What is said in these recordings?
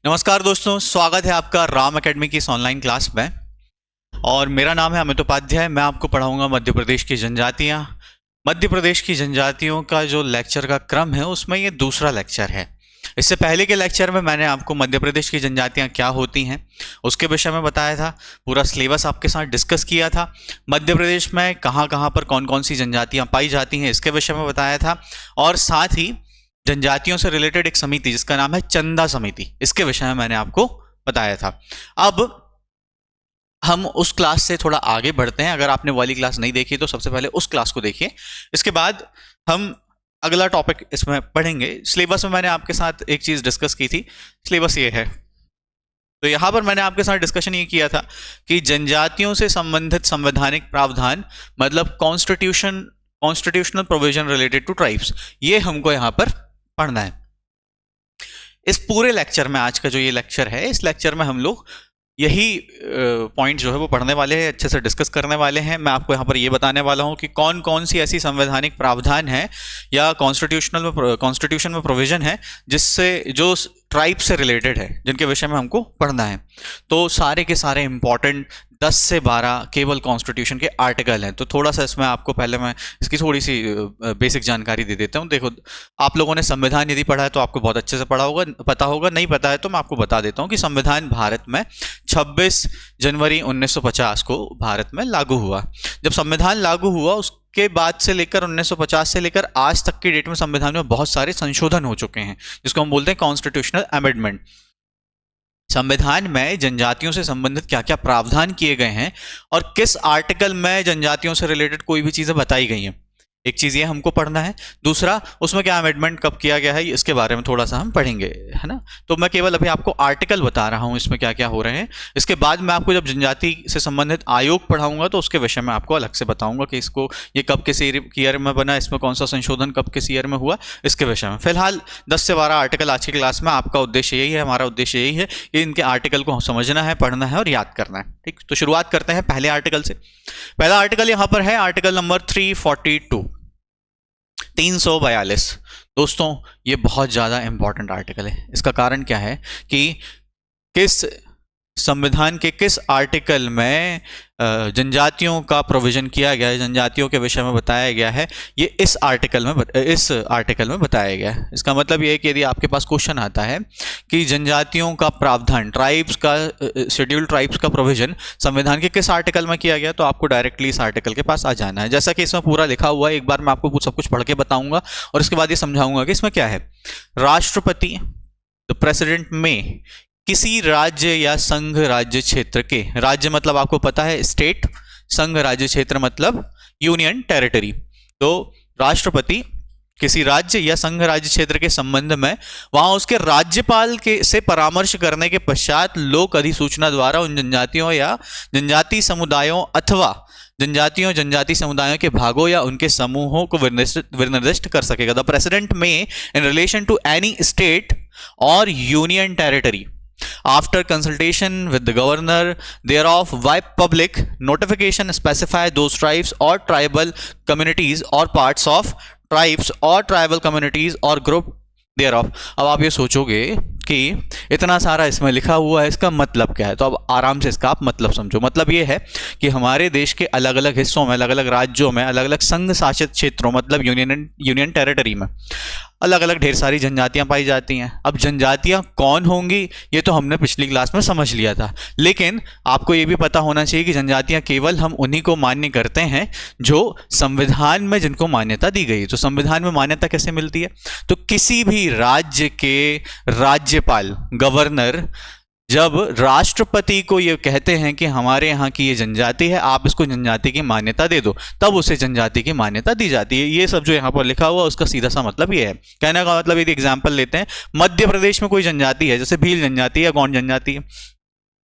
नमस्कार दोस्तों, स्वागत है आपका राम एकेडमी की इस ऑनलाइन क्लास में। और मेरा नाम है अमित उपाध्याय। मैं आपको पढ़ाऊंगा मध्य प्रदेश की जनजातियां। मध्य प्रदेश की जनजातियों का जो लेक्चर का क्रम है उसमें ये दूसरा लेक्चर है। इससे पहले के लेक्चर में मैंने आपको मध्य प्रदेश की जनजातियां क्या होती हैं उसके विषय में बताया था। पूरा सिलेबस आपके साथ डिस्कस किया था। मध्य प्रदेश में कहाँ कहाँ पर कौन कौन सी जनजातियां पाई जाती हैं इसके विषय में बताया था। और साथ ही जनजातियों से रिलेटेड एक समिति जिसका नाम है चंदा समिति, इसके विषय में मैंने आपको बताया था। अब हम उस क्लास से थोड़ा आगे बढ़ते हैं। अगर आपने वाली क्लास नहीं देखी तो सबसे पहले उस क्लास को देखिए, इसके बाद हम अगला टॉपिक इसमें पढ़ेंगे। सिलेबस में मैंने आपके साथ एक चीज डिस्कस की थी, सिलेबस ये है। तो यहां पर मैंने आपके साथ डिस्कशन ये किया था कि जनजातियों से संबंधित संवैधानिक प्रावधान मतलब constitutional provision related to tribes, ये हमको यहां पर पढ़ना है। इस पूरे लेक्चर में, आज का जो ये लेक्चर है, इस लेक्चर में हम लोग यही पॉइंट जो है वो पढ़ने वाले हैं, अच्छे से डिस्कस करने वाले हैं। मैं आपको यहाँ पर ये बताने वाला हूँ कि कौन कौन सी ऐसी संवैधानिक प्रावधान है या कॉन्स्टिट्यूशन में प्रोविजन है जिससे जो ट्राइब से रिलेटेड है, जिनके विषय में हमको पढ़ना है। तो सारे के सारे इंपॉर्टेंट 10 से 12 केवल कॉन्स्टिट्यूशन के आर्टिकल हैं। तो थोड़ा सा इसमें आपको पहले मैं इसकी थोड़ी सी बेसिक जानकारी दे देता हूँ। देखो, आप लोगों ने संविधान यदि पढ़ा है तो आपको बहुत अच्छे से पता होगा। नहीं पता है तो मैं आपको बता देता हूँ कि संविधान भारत में 26 जनवरी 1950 को भारत में लागू हुआ। जब संविधान लागू हुआ उसके बाद से लेकर 1950 से लेकर आज तक की डेट में संविधान में बहुत सारे संशोधन हो चुके हैं, जिसको हम बोलते हैं कॉन्स्टिट्यूशनल अमेंडमेंट। संविधान में जनजातियों से संबंधित क्या क्या प्रावधान किए गए हैं और किस आर्टिकल में जनजातियों से रिलेटेड कोई भी चीजें बताई गई हैं, एक चीज ये हमको पढ़ना है। दूसरा, उसमें क्या अमेंडमेंट कब किया गया है इसके बारे में थोड़ा सा हम पढ़ेंगे, है ना। तो मैं केवल अभी आपको आर्टिकल बता रहा हूं इसमें क्या क्या हो रहे हैं। इसके बाद मैं आपको जब जनजाति से संबंधित आयोग पढ़ाऊंगा तो उसके विषय में आपको अलग से बताऊंगा कि इसको ये कब किस ईयर में बना, इसमें कौन सा संशोधन कब किस ईयर में हुआ, इसके विषय में। फिलहाल 10 से 12 आर्टिकल आज की क्लास में आपका उद्देश्य यही है, हमारा उद्देश्य यही है कि इनके आर्टिकल को समझना है, पढ़ना है और याद करना है। ठीक, तो शुरुआत करते हैं पहले आर्टिकल से। पहला आर्टिकल यहां पर है आर्टिकल नंबर 342, 342। दोस्तों, ये बहुत ज्यादा इंपॉर्टेंट आर्टिकल है। इसका कारण क्या है कि किस संविधान के किस आर्टिकल में जनजातियों का प्रोविजन किया गया है, जनजातियों के विषय में बताया गया है, ये इस आर्टिकल में बताया गया है। इसका मतलब ये है कि यदि आपके पास क्वेश्चन आता है कि जनजातियों का प्रावधान, ट्राइब्स का, शेड्यूल्ड ट्राइब्स का प्रोविजन संविधान के किस आर्टिकल में किया गया, तो आपको डायरेक्टली इस आर्टिकल के पास आ जाना है। जैसा कि इसमें पूरा लिखा हुआ है, एक बार मैं आपको सब कुछ पढ़ के बताऊंगा और इसके बाद ये समझाऊंगा कि इसमें क्या है। राष्ट्रपति, द प्रेसिडेंट में किसी राज्य या संघ राज्य क्षेत्र के, राज्य मतलब आपको पता है स्टेट, संघ राज्य क्षेत्र मतलब यूनियन टेरिटरी। तो राष्ट्रपति किसी राज्य या संघ राज्य क्षेत्र के संबंध में वहां उसके राज्यपाल के से परामर्श करने के पश्चात लोक अधिसूचना द्वारा उन जनजातियों या जनजाति समुदायों अथवा जनजाति समुदायों के भागों या उनके समूहों को विनिर्दिष्ट कर सकेगा। The president may in relation to any state or union territory after consultation with the governor thereof by public notification specify those tribes or tribal communities or parts of tribes or tribal communities or group thereof। अब आप ये सोचोगे कि इतना सारा इसमें लिखा हुआ है, इसका मतलब क्या है। तो अब आराम से इसका आप मतलब समझो। मतलब ये है कि हमारे देश के अलग अलग हिस्सों में, अलग अलग राज्यों में, अलग अलग संघ शासित क्षेत्रों मतलब यूनियन टेरिटरी में अलग अलग ढेर सारी जनजातियां पाई जाती हैं। अब जनजातियां कौन होंगी ये तो हमने पिछली क्लास में समझ लिया था, लेकिन आपको ये भी पता होना चाहिए कि जनजातियां केवल हम उन्हीं को मान्य करते हैं जो संविधान में जिनको मान्यता दी गई। तो संविधान में मान्यता कैसे मिलती है, तो किसी भी राज्य के राज्यपाल, गवर्नर, जब राष्ट्रपति को ये कहते हैं कि हमारे यहाँ की ये जनजाति है, आप इसको जनजाति की मान्यता दे दो, तब उसे जनजाति की मान्यता दी जाती है। ये सब जो यहाँ पर लिखा हुआ उसका सीधा सा मतलब ये है। कहने का मतलब, यदि एग्जाम्पल लेते हैं, मध्य प्रदेश में कोई जनजाति है, जैसे भील जनजाति या गौंड जनजाति है,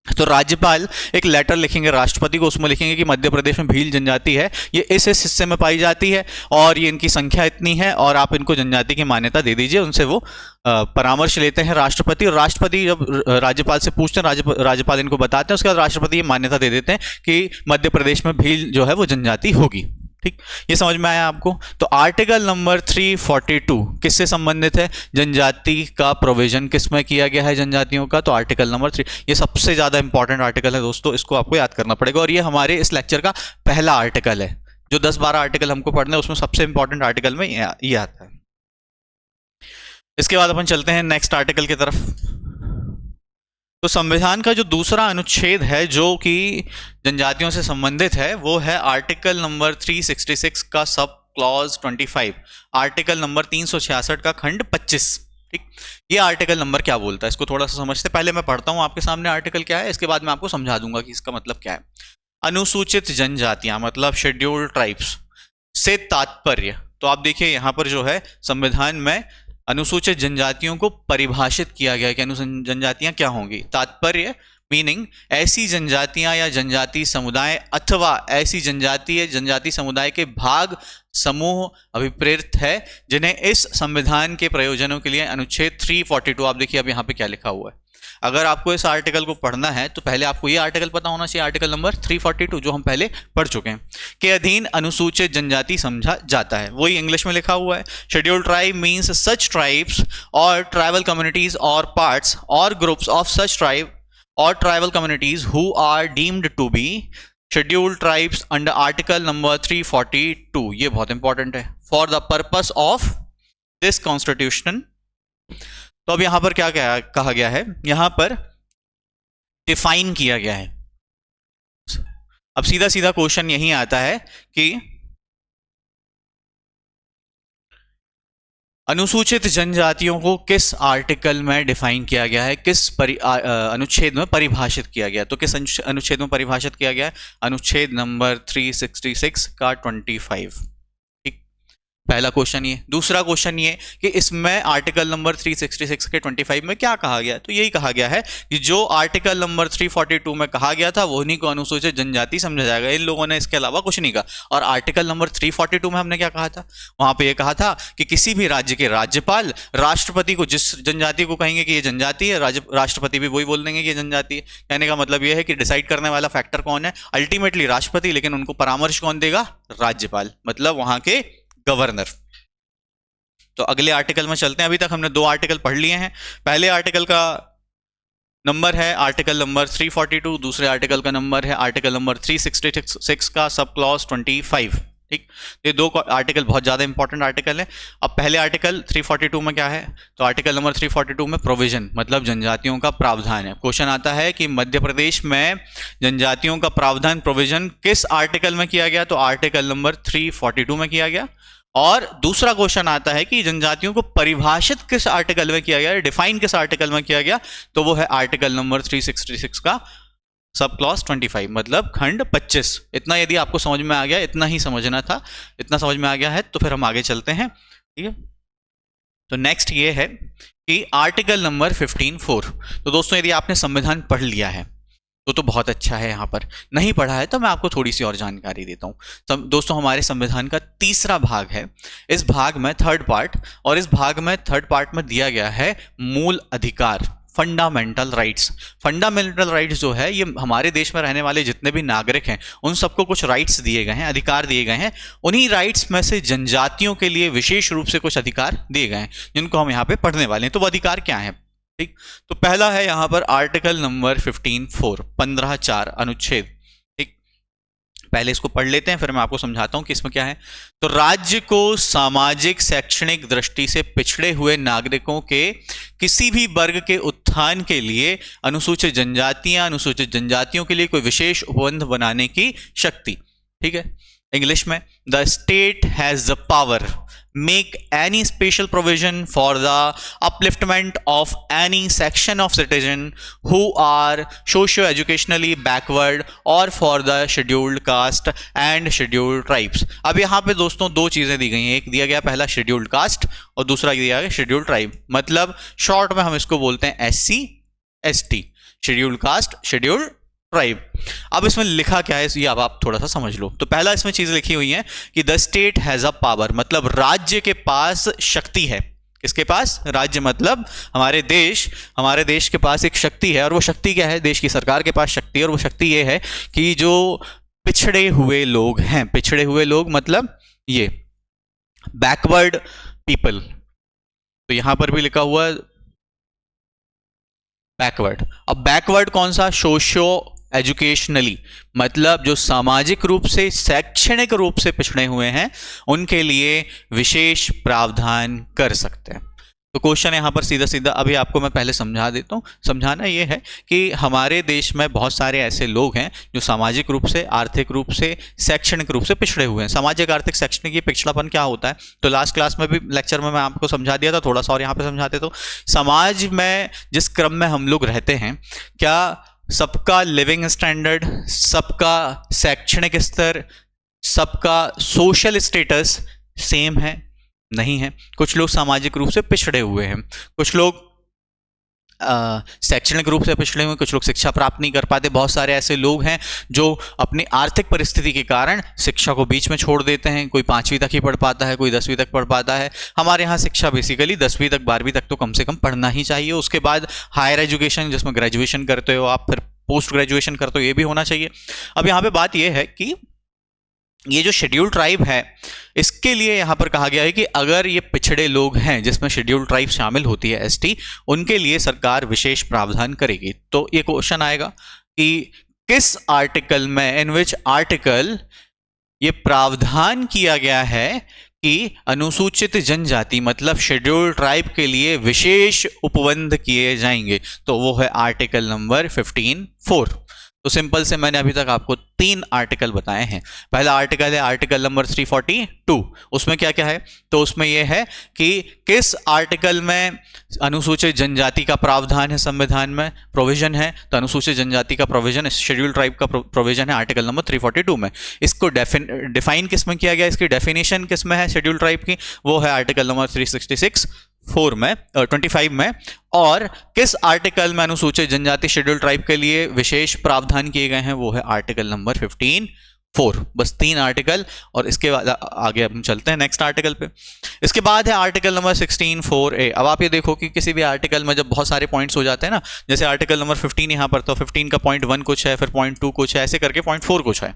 तो राज्यपाल एक लेटर लिखेंगे राष्ट्रपति को, उसमें लिखेंगे कि मध्य प्रदेश में भील जनजाति है, ये इस हिस्से में पाई जाती है और ये इनकी संख्या इतनी है और आप इनको जनजाति की मान्यता दे दीजिए। उनसे वो परामर्श लेते हैं राष्ट्रपति, और राष्ट्रपति जब राज्यपाल से पूछते हैं, राज्यपाल इनको बताते हैं, उसके बाद राष्ट्रपति ये मान्यता दे देते हैं कि मध्य प्रदेश में भील जो है वो जनजाति होगी। ठीक, ये समझ में आया आपको। तो आर्टिकल नंबर 342 किससे संबंधित है? जनजाति का प्रोविजन किस में किया गया है जनजातियों का? तो आर्टिकल नंबर 3, ये सबसे ज्यादा इंपॉर्टेंट आर्टिकल है दोस्तों, इसको आपको याद करना पड़ेगा। और ये हमारे इस लेक्चर का पहला आर्टिकल है। जो 10-12 आर्टिकल हमको पढ़ने हैं उसमें सबसे इंपॉर्टेंट आर्टिकल में ये आता है। इसके बाद अपन चलते हैं नेक्स्ट आर्टिकल की तरफ। तो संविधान का जो दूसरा अनुच्छेद है जो कि जनजातियों से संबंधित है वो है आर्टिकल नंबर 366 का सब क्लॉज 25, आर्टिकल नंबर 366 का खंड 25। ठीक, ये आर्टिकल नंबर क्या बोलता है इसको थोड़ा सा समझते। पहले मैं पढ़ता हूं आपके सामने आर्टिकल क्या है, इसके बाद मैं आपको समझा दूंगा कि इसका मतलब क्या है। अनुसूचित जनजातियां मतलब शेड्यूल्ड ट्राइब्स से तात्पर्य, तो आप देखिए यहां पर जो है संविधान में अनुसूचित जनजातियों को परिभाषित किया गया है कि अनुसूचित जनजातियां क्या होंगी। तात्पर्य मीनिंग ऐसी जनजातियां या जनजाति समुदाय अथवा ऐसी जनजाति समुदाय के भाग समूह अभिप्रेत है जिन्हें इस संविधान के प्रयोजनों के लिए अनुच्छेद 342, आप देखिए अब यहाँ पे क्या लिखा हुआ है। अगर आपको इस आर्टिकल को पढ़ना है तो पहले आपको ये आर्टिकल पता होना चाहिए, आर्टिकल नंबर 342 जो हम पहले पढ़ चुके हैं, के अधीन अनुसूचित जनजाति समझा जाता है। वही इंग्लिश में लिखा हुआ है। Scheduled tribe means such tribes और ट्राइबल कम्युनिटीज और पार्ट्स और ग्रुप्स ऑफ सच ट्राइब और tribal communities who are deemed to be scheduled tribes under article number 342। ये बहुत इंपॉर्टेंट है। For the purpose of this constitution, तो अब यहां पर क्या कहा गया है, यहां पर डिफाइन किया गया है। अब सीधा सीधा क्वेश्चन यही आता है कि अनुसूचित जनजातियों को किस आर्टिकल में डिफाइन किया गया है, किस अनुच्छेद में परिभाषित किया गया। तो किस अनुच्छेद में परिभाषित किया गया है? अनुच्छेद नंबर 366 का 25। पहला क्वेश्चन ये। दूसरा क्वेश्चन ये कि इसमें आर्टिकल नंबर 366 के 25 में क्या कहा गया? तो यही कहा गया है कि जो आर्टिकल नंबर 342 में कहा गया था वही को अनुसूचित जनजाति समझा जाएगा। इन लोगों ने इसके अलावा कुछ नहीं कहा। और आर्टिकल नंबर 342 में हमने क्या कहा था? वहां पे ये कहा था कि किसी भी राज्य के राज्यपाल राष्ट्रपति को जिस जनजाति को कहेंगे कि ये जनजाति है, राष्ट्रपति भी वही बोल देंगे कि ये जनजाति है। कहने का मतलब ये है कि डिसाइड करने वाला फैक्टर कौन है? अल्टीमेटली राष्ट्रपति, लेकिन उनको परामर्श कौन देगा? राज्यपाल, मतलब वहां के गवर्नर। तो अगले आर्टिकल में चलते हैं। अभी तक हमने 2 आर्टिकल पढ़ लिए हैं। पहले आर्टिकल का नंबर है आर्टिकल नंबर 342, दूसरे आर्टिकल का नंबर है आर्टिकल नंबर 366 का सब क्लॉज 25। ठीक, ये 2 आर्टिकल बहुत ज्यादा इंपॉर्टेंट आर्टिकल है। अब पहले आर्टिकल 342 में क्या है? तो आर्टिकल नंबर 342 में प्रोविजन मतलब जनजातियों का प्रावधान है। क्वेश्चन आता है कि मध्य प्रदेश में जनजातियों का प्रावधान प्रोविजन किस आर्टिकल में किया गया? तो आर्टिकल नंबर 342 में किया गया। और दूसरा क्वेश्चन आता है कि जनजातियों को परिभाषित किस आर्टिकल में किया गया, डिफाइन किस आर्टिकल में किया गया? तो वो है आर्टिकल नंबर 366 का सब क्लॉज 25 मतलब खंड 25। इतना यदि आपको समझ में आ गया, इतना ही समझना था, इतना समझ में आ गया है तो फिर हम आगे चलते हैं। ठीक है, तो नेक्स्ट ये है कि आर्टिकल नंबर 15(4). तो दोस्तों यदि आपने संविधान पढ़ लिया है तो बहुत अच्छा है। यहाँ पर नहीं पढ़ा है तो मैं आपको थोड़ी सी और जानकारी देता हूँ। दोस्तों हमारे संविधान का तीसरा भाग है। इस भाग में थर्ड पार्ट, और इस भाग में थर्ड पार्ट में दिया गया है मूल अधिकार, फंडामेंटल राइट्स। फंडामेंटल राइट्स जो है ये हमारे देश में रहने वाले जितने भी नागरिक हैं उन सबको कुछ राइट्स दिए गए हैं, अधिकार दिए गए हैं। उन्हीं राइट्स में से जनजातियों के लिए विशेष रूप से कुछ अधिकार दिए गए हैं जिनको हम यहाँ पे पढ़ने वाले हैं। तो वो अधिकार क्या है? ठीक, तो पहला है यहां पर आर्टिकल नंबर 15(4), 15(4) अनुच्छेद। ठीक, पहले इसको पढ़ लेते हैं फिर मैं आपको समझाता हूं कि इसमें क्या है। तो राज्य को सामाजिक शैक्षणिक दृष्टि से पिछड़े हुए नागरिकों के किसी भी वर्ग के उत्थान के लिए अनुसूचित जनजातियों के लिए कोई विशेष उपबंध बनाने की शक्ति। ठीक है, इंग्लिश में the state has the power make any special provision for the upliftment of any section of citizen who are socio-educationally backward or for the scheduled caste and scheduled tribes। अब यहाँ पे दोस्तों 2 चीजें दी गई हैं। एक दिया गया पहला शेड्यूल्ड कास्ट और दूसरा दिया गया शेड्यूल्ड ट्राइब, मतलब शॉर्ट में हम इसको बोलते हैं SC ST, scheduled caste scheduled tribe. अब इसमें लिखा क्या है ये अब आप थोड़ा सा समझ लो। तो पहला इसमें चीज लिखी हुई है कि the state has a power, मतलब राज्य के पास शक्ति है। किसके पास? राज्य मतलब हमारे देश के पास एक शक्ति है। और वो शक्ति क्या है? देश की सरकार के पास शक्ति है, और वो शक्ति ये है कि जो पिछड़े हुए लोग हैं। पिछड़े हुए लोग मतलब ये बैकवर्ड पीपल, तो यहां पर भी लिखा हुआ बैकवर्ड। अब बैकवर्ड कौन सा? सोशियो एजुकेशनली, मतलब जो सामाजिक रूप से शैक्षणिक रूप से पिछड़े हुए हैं उनके लिए विशेष प्रावधान कर सकते हैं। तो क्वेश्चन यहां पर सीधा सीधा अभी आपको मैं पहले समझा देता हूं। समझाना यह है कि हमारे देश में बहुत सारे ऐसे लोग हैं जो सामाजिक रूप से, आर्थिक रूप से, शैक्षणिक रूप से पिछड़े हुए हैं। सामाजिक, आर्थिक, शैक्षणिक ये पिछड़ापन क्या होता है तो लास्ट क्लास में भी, लेक्चर में मैं आपको समझा दिया था, थोड़ा सा और यहाँ पे समझा देता हूं। समाज में जिस क्रम में हम लोग रहते हैं, क्या सबका लिविंग स्टैंडर्ड, सबका शैक्षणिक स्तर, सबका सोशल स्टेटस सेम है? नहीं है। कुछ लोग सामाजिक रूप से पिछड़े हुए हैं, कुछ लोग शैक्षणिक रूप से पिछड़े हुए, कुछ लोग शिक्षा प्राप्त नहीं कर पाते। बहुत सारे ऐसे लोग हैं जो अपनी आर्थिक परिस्थिति के कारण शिक्षा को बीच में छोड़ देते हैं। कोई 5वीं तक ही पढ़ पाता है, कोई 10वीं तक पढ़ पाता है। हमारे यहाँ शिक्षा बेसिकली 10वीं तक, 12वीं तक तो कम से कम पढ़ना ही चाहिए। उसके बाद हायर एजुकेशन, जिसमें ग्रेजुएशन करते हो आप, फिर पोस्ट ग्रेजुएशन करते हो, ये भी होना चाहिए। अब यहाँ पे बात यह है कि ये जो शेड्यूल्ड ट्राइब है, इसके लिए यहां पर कहा गया है कि अगर ये पिछड़े लोग हैं जिसमें शेड्यूल्ड ट्राइब शामिल होती है, एसटी, उनके लिए सरकार विशेष प्रावधान करेगी। तो ये क्वेश्चन आएगा कि किस आर्टिकल में, इन विच आर्टिकल ये प्रावधान किया गया है कि अनुसूचित जनजाति मतलब शेड्यूल्ड ट्राइब के लिए विशेष उपबंध किए जाएंगे। तो वो है आर्टिकल नंबर 15(4). तो सिंपल से मैंने अभी तक आपको 3 आर्टिकल बताए हैं। पहला आर्टिकल है आर्टिकल नंबर 342। उसमें क्या क्या है तो उसमें यह है कि किस आर्टिकल में अनुसूचित जनजाति का प्रावधान है, संविधान में प्रोविजन है। तो अनुसूचित जनजाति का प्रोविजन, शेड्यूल्ड ट्राइब का प्रोविजन है आर्टिकल नंबर 342 में। इसको डिफाइन किस में किया गया, इसकी डेफिनेशन किस में है शेड्यूल्ड ट्राइब की, वो है आर्टिकल नंबर 366(4) में, 25 में। और किस आर्टिकल में अनुसूचित जनजाति शेड्यूल्ड ट्राइब के लिए विशेष प्रावधान किए गए हैं, वो है आर्टिकल नंबर 15(4). बस 3 आर्टिकल, और इसके बाद आगे हम चलते हैं नेक्स्ट आर्टिकल पे। इसके बाद है आर्टिकल नंबर 16(4)(a). अब आप ये देखो कि किसी भी आर्टिकल में जब बहुत सारे पॉइंट्स हो जाते हैं ना, जैसे आर्टिकल नंबर 15 यहां पर, तो 15 का पॉइंट 1 कुछ है, फिर पॉइंट 2 कुछ है, ऐसे करके पॉइंट 4 कुछ है।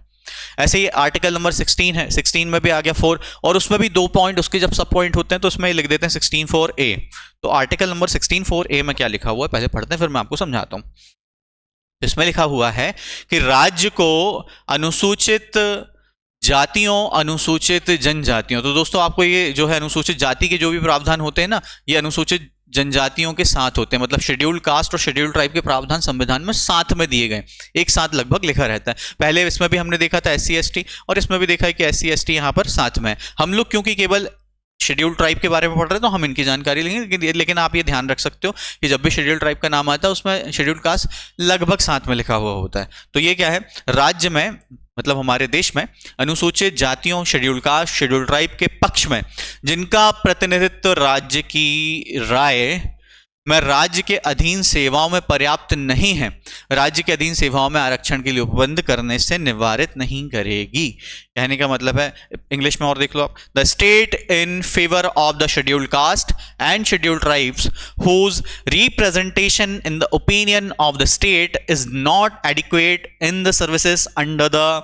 ऐसे ही आर्टिकल नंबर 16 है, 16 में भी आ गया 4, और उसमें भी 2 पॉइंट उसके जब सब पॉइंट होते हैं तो उसमें लिख देते हैं 16(4)(a). तो आर्टिकल नंबर 16(4)(a) में क्या लिखा हुआ है पहले पढ़ते हैं, फिर मैं आपको समझाता हूं। इसमें लिखा हुआ है कि राज्य को अनुसूचित जातियों, अनुसूचित जनजातियों, तो दोस्तों आपको ये जो है अनुसूचित जाति के जो भी प्रावधान होते हैं ना, ये अनुसूचित जनजातियों के साथ होते हैं। मतलब शेड्यूल्ड कास्ट और शेड्यूल्ड ट्राइब के प्रावधान संविधान में साथ में दिए गए, एक साथ लगभग लिखा रहता है। पहले इसमें भी हमने देखा था SC ST, और इसमें भी देखा है कि SC ST यहां पर साथ में है। हम लोग क्योंकि केवल शेड्यूल्ड ट्राइब के बारे में पढ़ रहे हैं तो हम इनकी जानकारी लेंगे, लेकिन आप ये ध्यान रख सकते हो कि जब भी शेड्यूल्ड ट्राइब का नाम आता है उसमें शेड्यूल्ड कास्ट लगभग साथ में लिखा हुआ होता है। तो ये क्या है, राज्य में मतलब हमारे देश में अनुसूचित जातियों, शेड्यूल्ड कास्ट, शेड्यूल्ड ट्राइब के पक्ष में जिनका प्रतिनिधित्व राज्य की राय में राज्य के अधीन सेवाओं में पर्याप्त नहीं है, राज्य के अधीन सेवाओं में आरक्षण के लिए उपबंध करने से निवारित नहीं करेगी। कहने का मतलब है, इंग्लिश में और देख लो आप, the state in favour of the scheduled caste and scheduled tribes whose representation in the opinion of the state is not adequate in the services under the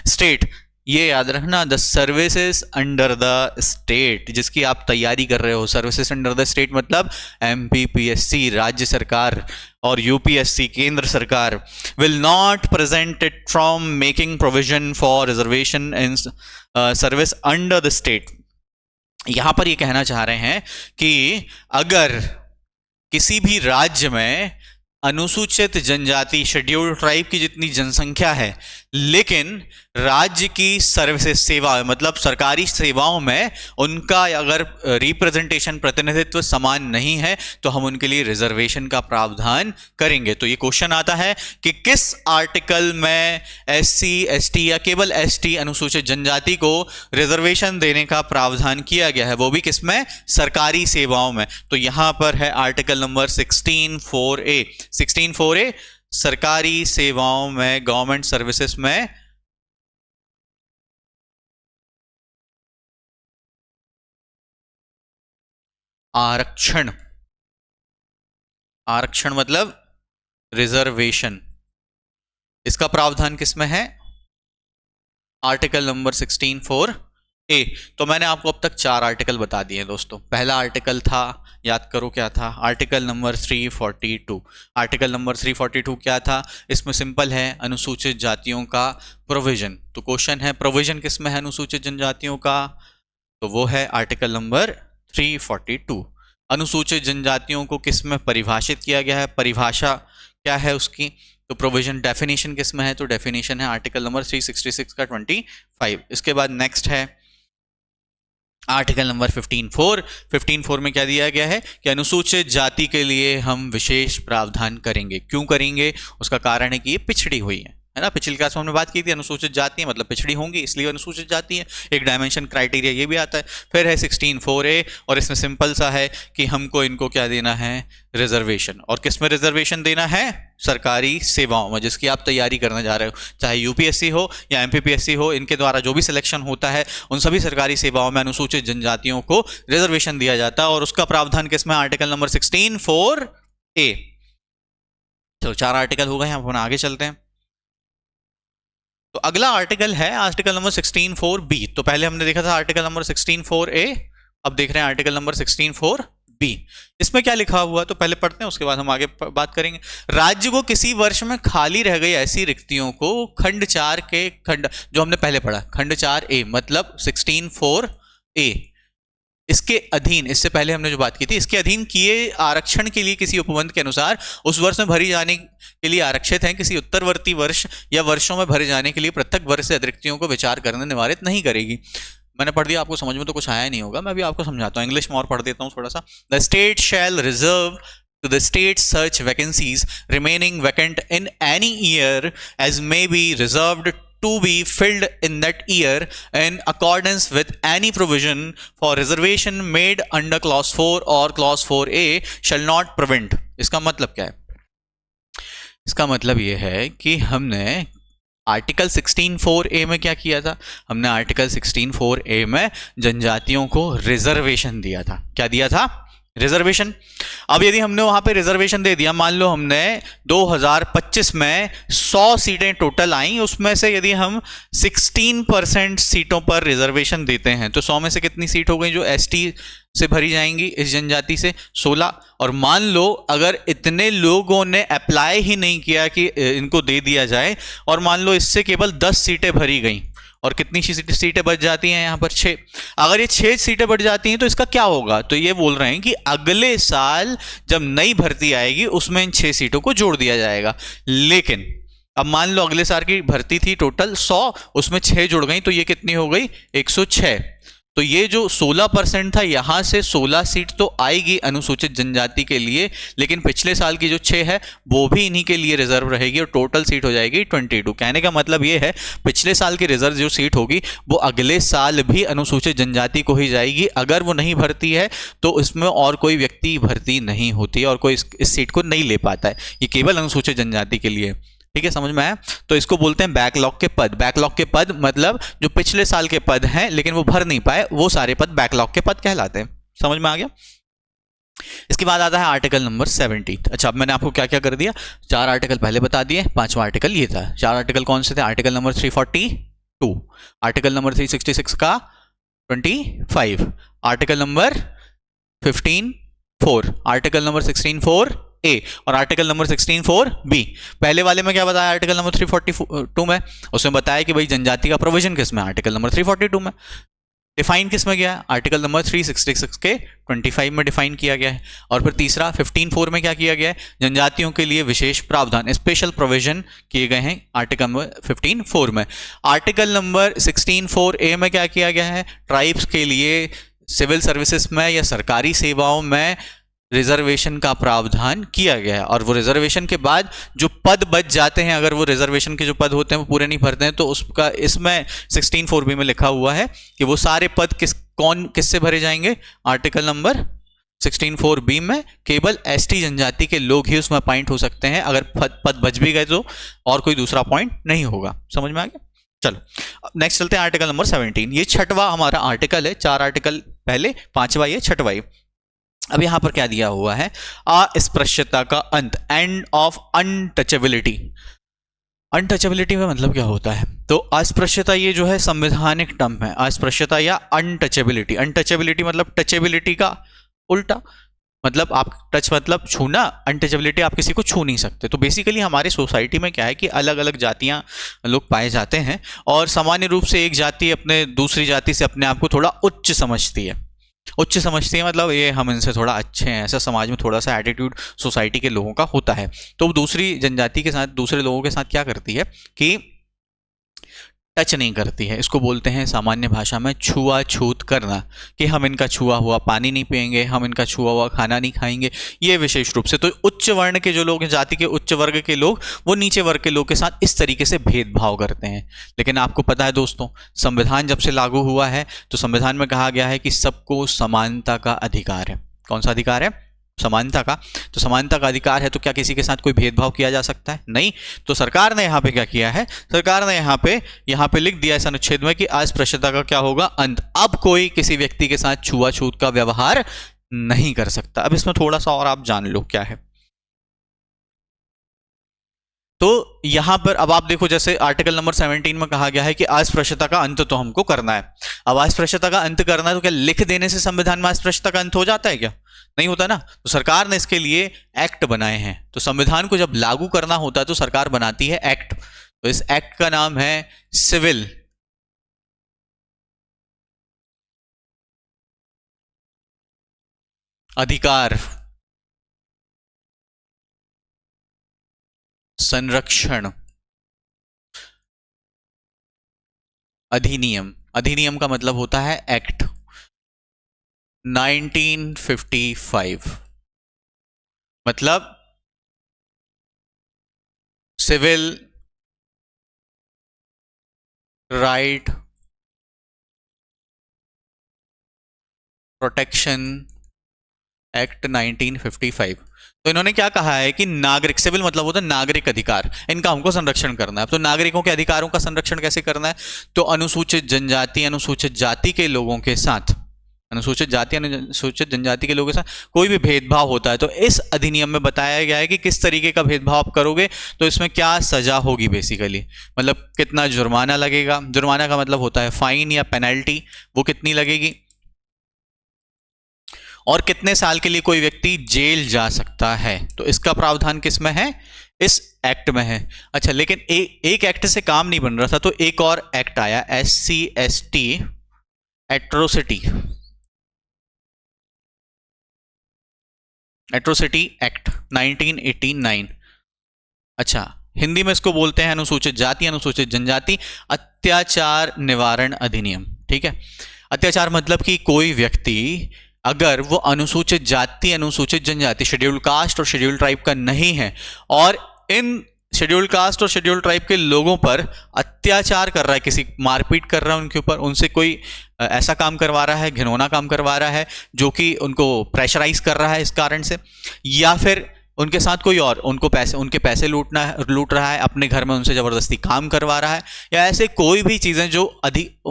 state. ये याद रखना, the services under the state, जिसकी आप तैयारी कर रहे हो। Services under the state मतलब MPPSC राज्य सरकार और UPSC केंद्र सरकार, will not prevent it from making provision for reservation in service under the state. यहां पर ये कहना चाह रहे हैं कि अगर किसी भी राज्य में अनुसूचित जनजाति, शेड्यूल्ड ट्राइब की जितनी जनसंख्या है, लेकिन राज्य की सर्विसेज, सेवा मतलब सरकारी सेवाओं में उनका अगर रिप्रेजेंटेशन, प्रतिनिधित्व समान नहीं है, तो हम उनके लिए रिजर्वेशन का प्रावधान करेंगे। तो ये क्वेश्चन आता है कि किस आर्टिकल में SC ST या केवल ST अनुसूचित जनजाति को रिजर्वेशन देने का प्रावधान किया गया है, वो भी किसमें, सरकारी सेवाओं में। तो यहां पर है आर्टिकल नंबर 16(4)(a). 16(4)(a) सरकारी सेवाओं में, गवर्नमेंट सर्विसेज में आरक्षण, आरक्षण मतलब रिजर्वेशन, इसका प्रावधान किसमें है, आर्टिकल नंबर 16(4) ए। तो मैंने आपको अब तक 4 आर्टिकल बता दिए दोस्तों। पहला आर्टिकल था, याद करो क्या था, आर्टिकल नंबर 342। आर्टिकल नंबर 342 क्या था? इसमें सिंपल है, अनुसूचित जातियों का प्रोविजन। तो क्वेश्चन है प्रोविजन किस में है अनुसूचित जनजातियों का? तो वो है आर्टिकल नंबर 342। अनुसूचित जनजातियों को किस में परिभाषित किया गया है? परिभाषा क्या है उसकी? तो प्रोविजन डेफिनेशन किस में है? तो डेफिनेशन है आर्टिकल नंबर 366 का 25। इसके बाद नेक्स्ट है आर्टिकल नंबर 15(4). 15(4) में क्या दिया गया है कि अनुसूचित जाति के लिए हम विशेष प्रावधान करेंगे। क्यों करेंगे? उसका कारण है कि ये पिछड़ी हुई है ना। पिछली क्लास में हमने बात की थी, अनुसूचित जाति है मतलब पिछड़ी होंगी, इसलिए अनुसूचित जाति है। एक डायमेंशन क्राइटेरिया ये भी आता है। फिर है 16(4)A, और इसमें सिंपल सा है कि हमको इनको क्या देना है? रिजर्वेशन। और किस में रिजर्वेशन देना है? सरकारी सेवाओं में, जिसकी आप तैयारी करने जा रहे हो, चाहे यूपीएससी हो या एमपीपीएससी हो, इनके द्वारा जो भी सिलेक्शन होता है उन सभी सरकारी सेवाओं में अनुसूचित जनजातियों को रिजर्वेशन दिया जाता है। और उसका प्रावधान किसमें? Article number 16(4)A। चलो 4 आर्टिकल हो गए हैं, अब आगे चलते हैं। तो अगला आर्टिकल है आर्टिकल नंबर 16(4)B। तो पहले हमने देखा था आर्टिकल नंबर 16(4)A, अब देख रहे हैं आर्टिकल नंबर 16(4)B। इसमें क्या लिखा हुआ है तो पहले पढ़ते हैं, उसके बाद हम आगे बात करेंगे। राज्य को किसी वर्ष में खाली रह गई ऐसी रिक्तियों को खंड 4 के खंड, जो हमने पहले पढ़ा, खंड 4A मतलब 16(4)A, इसके अधीन, इससे पहले हमने जो बात की थी, इसके अधीन किए आरक्षण के लिए किसी उपबंध के अनुसार उस वर्ष में भरी जाने के लिए आरक्षित हैं, किसी उत्तरवर्ती वर्ष या वर्षों में भरे जाने के लिए पृथक वर्ष से अतिरिक्तियों को विचार करने निवारित नहीं करेगी। मैंने पढ़ दिया, आपको समझ में तो कुछ आया नहीं होगा, मैं भी आपको समझाता हूँ, इंग्लिश में और पढ़ देता हूँ थोड़ा सा। The state shall reserve to the state such vacancies remaining vacant in any year as may be reserved to be filled in that year in accordance with any provision for reservation made under clause 4 or clause 4A shall not prevent। इसका मतलब क्या है? इसका मतलब यह है कि हमने आर्टिकल 16(4)A में क्या किया था? हमने आर्टिकल 16(4)A में जनजातियों को रिजर्वेशन दिया था। क्या दिया था? रिजर्वेशन। अब यदि हमने वहां पे रिजर्वेशन दे दिया, मान लो हमने 2025 में 100 सीटें टोटल आई, उसमें से यदि हम 16% सीटों पर रिजर्वेशन देते हैं तो 100 में से कितनी सीट हो गई जो एसटी से भरी जाएंगी, इस जनजाति से? 16। और मान लो अगर इतने लोगों ने अप्लाई ही नहीं किया कि इनको दे दिया जाए, और मान लो इससे केवल 10 सीटें भरी गई, और कितनी सीटें बच जाती हैं यहाँ पर? 6। अगर ये 6 सीटें बढ़ जाती हैं तो इसका क्या होगा? तो ये बोल रहे हैं कि अगले साल जब नई भर्ती आएगी उसमें इन 6 सीटों को जोड़ दिया जाएगा। लेकिन अब मान लो अगले साल की भर्ती थी टोटल 100, उसमें 6 जुड़ गई, तो ये कितनी हो गई? 106। तो ये जो 16% था, यहां से 16 सीट तो आएगी अनुसूचित जनजाति के लिए, लेकिन पिछले साल की जो 6 है वो भी इन्हीं के लिए रिजर्व रहेगी, और टोटल सीट हो जाएगी 22। कहने का मतलब ये है पिछले साल की रिजर्व जो सीट होगी वो अगले साल भी अनुसूचित जनजाति को ही जाएगी। अगर वो नहीं भरती है तो इसमें और कोई व्यक्ति भर्ती नहीं होती और कोई इस सीट को नहीं ले पाता है, ये केवल अनुसूचित जनजाति के लिए। ठीक है, समझ में आया? तो इसको बोलते हैं बैकलॉग के पद। बैकलॉग के पद मतलब जो पिछले साल के पद हैं लेकिन वो भर नहीं पाए, वो सारे पद बैकलॉग के पद कहलाते हैं। समझ में आ गया? इसके बाद आता है आर्टिकल नंबर 17। अच्छा, अब मैंने आपको क्या क्या कर दिया, 4 आर्टिकल पहले बता दिए, 5वां आर्टिकल ये था। 4 आर्टिकल कौन से थे? आर्टिकल नंबर 342, आर्टिकल नंबर 366 का 25, article number 15(4), article number 16(4)A और आर्टिकल नंबर 16(4)B। पहले वाले में क्या बताया? आर्टिकल नंबर 342 में, उसमें बताया कि भाई जनजाति का प्रोविजन किस में? आर्टिकल नंबर 342 में। डिफाइन किस में गया? आर्टिकल नंबर 366 के 25 में डिफाइन किया गया है। और फिर तीसरा 15(4) में क्या किया गया है? जनजातियों के लिए विशेष प्रावधान, स्पेशल प्रोविजन किए गए हैं आर्टिकल नंबर 15(4) में। आर्टिकल नंबर 16(4)A में क्या किया गया है? ट्राइब्स के लिए सिविल सर्विसेज में या सरकारी सेवाओं में रिजर्वेशन का प्रावधान किया गया है। और वो रिजर्वेशन के बाद जो पद बच जाते हैं, अगर वो रिजर्वेशन के जो पद होते हैं वो पूरे नहीं भरते हैं, तो उसका इसमें 16(4)B में लिखा हुआ है कि वो सारे पद किससे भरे जाएंगे? आर्टिकल नंबर 16(4)B में केवल एसटी जनजाति के लोग ही उसमें अपॉइंट हो सकते हैं। अगर पद बच भी गए तो और कोई दूसरा अपॉइंट नहीं होगा। समझ में आ गया? चलो नेक्स्ट चलते हैं आर्टिकल नंबर 17। ये 6वां हमारा आर्टिकल है। 4 आर्टिकल पहले, 5वां ये, 6वां ये। अब यहां पर क्या दिया हुआ है? अस्पृश्यता का अंत, एंड ऑफ अनटचेबिलिटी। अनटचेबिलिटी में मतलब क्या होता है? तो अस्पृश्यता ये जो है संवैधानिक टर्म है, अस्पृश्यता या अनटचेबिलिटी। अनटचेबिलिटी मतलब टचेबिलिटी का उल्टा, मतलब आप टच मतलब छूना, अनटचेबिलिटी आप किसी को छू नहीं सकते। तो बेसिकली हमारे सोसाइटी में क्या है कि अलग अलग जातियां लोग पाए जाते हैं और सामान्य रूप से एक जाति अपने दूसरी जाति से अपने आप को थोड़ा उच्च समझती है। उच्च समझती है मतलब ये हम इनसे थोड़ा अच्छे हैं, ऐसा समाज में थोड़ा सा एटीट्यूड सोसाइटी के लोगों का होता है। तो वो दूसरी जनजाति के साथ, दूसरे लोगों के साथ क्या करती है कि टच नहीं करती है। इसको बोलते हैं सामान्य भाषा में छुआछूत करना, कि हम इनका छुआ हुआ पानी नहीं पिएंगे, हम इनका छुआ हुआ खाना नहीं खाएंगे, ये विशेष रूप से। तो उच्च वर्ण के जो लोग हैं, जाति के उच्च वर्ग के लोग, वो नीचे वर्ग के लोग के साथ इस तरीके से भेदभाव करते हैं। लेकिन आपको पता है दोस्तों, संविधान जब से लागू हुआ है तो संविधान में कहा गया है कि सबको समानता का अधिकार है। कौन सा अधिकार है? समानता का। तो समानता का अधिकार है तो क्या किसी के साथ कोई भेदभाव किया जा सकता है? नहीं। तो सरकार ने यहाँ पे क्या किया है? सरकार ने यहाँ पे लिख दिया इस अनुच्छेद में कि अस्पृश्यता का क्या होगा? अंत। अब कोई किसी व्यक्ति के साथ छुआछूत का व्यवहार नहीं कर सकता। अब इसमें थोड़ा सा और आप जान लो क्या है। तो यहां पर अब आप देखो, जैसे आर्टिकल नंबर 17 में कहा गया है कि अस्पृश्यता का अंत तो हमको करना है। अब अस्पृश्यता का अंत करना है तो क्या लिख देने से संविधान में अस्पृश्यता का अंत हो जाता है क्या? नहीं होता ना। तो सरकार ने इसके लिए एक्ट बनाए हैं। तो संविधान को जब लागू करना होता है तो सरकार बनाती है एक्ट। तो इस एक्ट का नाम है सिविल अधिकार संरक्षण अधिनियम। अधिनियम का मतलब होता है एक्ट 1955, मतलब सिविल राइट प्रोटेक्शन एक्ट 1955। तो इन्होंने क्या कहा है कि नागरिक, सिविल मतलब होता है नागरिक अधिकार, इनका हमको संरक्षण करना है। तो नागरिकों के अधिकारों का संरक्षण कैसे करना है? तो अनुसूचित जनजाति, अनुसूचित जाति के लोगों के साथ, अनुसूचित जाति, अनुसूचित जनजाति के लोगों के साथ कोई भी भेदभाव होता है तो इस अधिनियम में बताया गया है कि किस तरीके का भेदभाव आप करोगे तो इसमें क्या सजा होगी। बेसिकली मतलब कितना जुर्माना लगेगा। जुर्माना का मतलब होता है फाइन या पेनल्टी, वो कितनी लगेगी, और कितने साल के लिए कोई व्यक्ति जेल जा सकता है। तो इसका प्रावधान किस में है? इस एक्ट में है। अच्छा, लेकिन एक एक्ट से काम नहीं बन रहा था तो एक और एक्ट आया, SC/ST एट्रोसिटी एक्ट 1989। अच्छा, हिंदी में इसको बोलते हैं अनुसूचित जाति, अनुसूचित जनजाति अत्याचार निवारण अधिनियम। ठीक है, अत्याचार मतलब कि कोई व्यक्ति अगर वो अनुसूचित जाति, अनुसूचित जनजाति, शेड्यूल्ड कास्ट और शेड्यूल्ड ट्राइब का नहीं है और इन शेड्यूल्ड कास्ट और शेड्यूल्ड ट्राइब के लोगों पर अत्याचार कर रहा है, किसी मारपीट कर रहा है उनके ऊपर, उनसे कोई ऐसा काम करवा रहा है, घिनौना काम करवा रहा है जो कि उनको प्रेशराइज कर रहा है इस कारण से, या फिर उनके साथ कोई और उनके पैसे लूट रहा है, अपने घर में उनसे जबरदस्ती काम करवा रहा है, या ऐसे कोई भी चीजें जो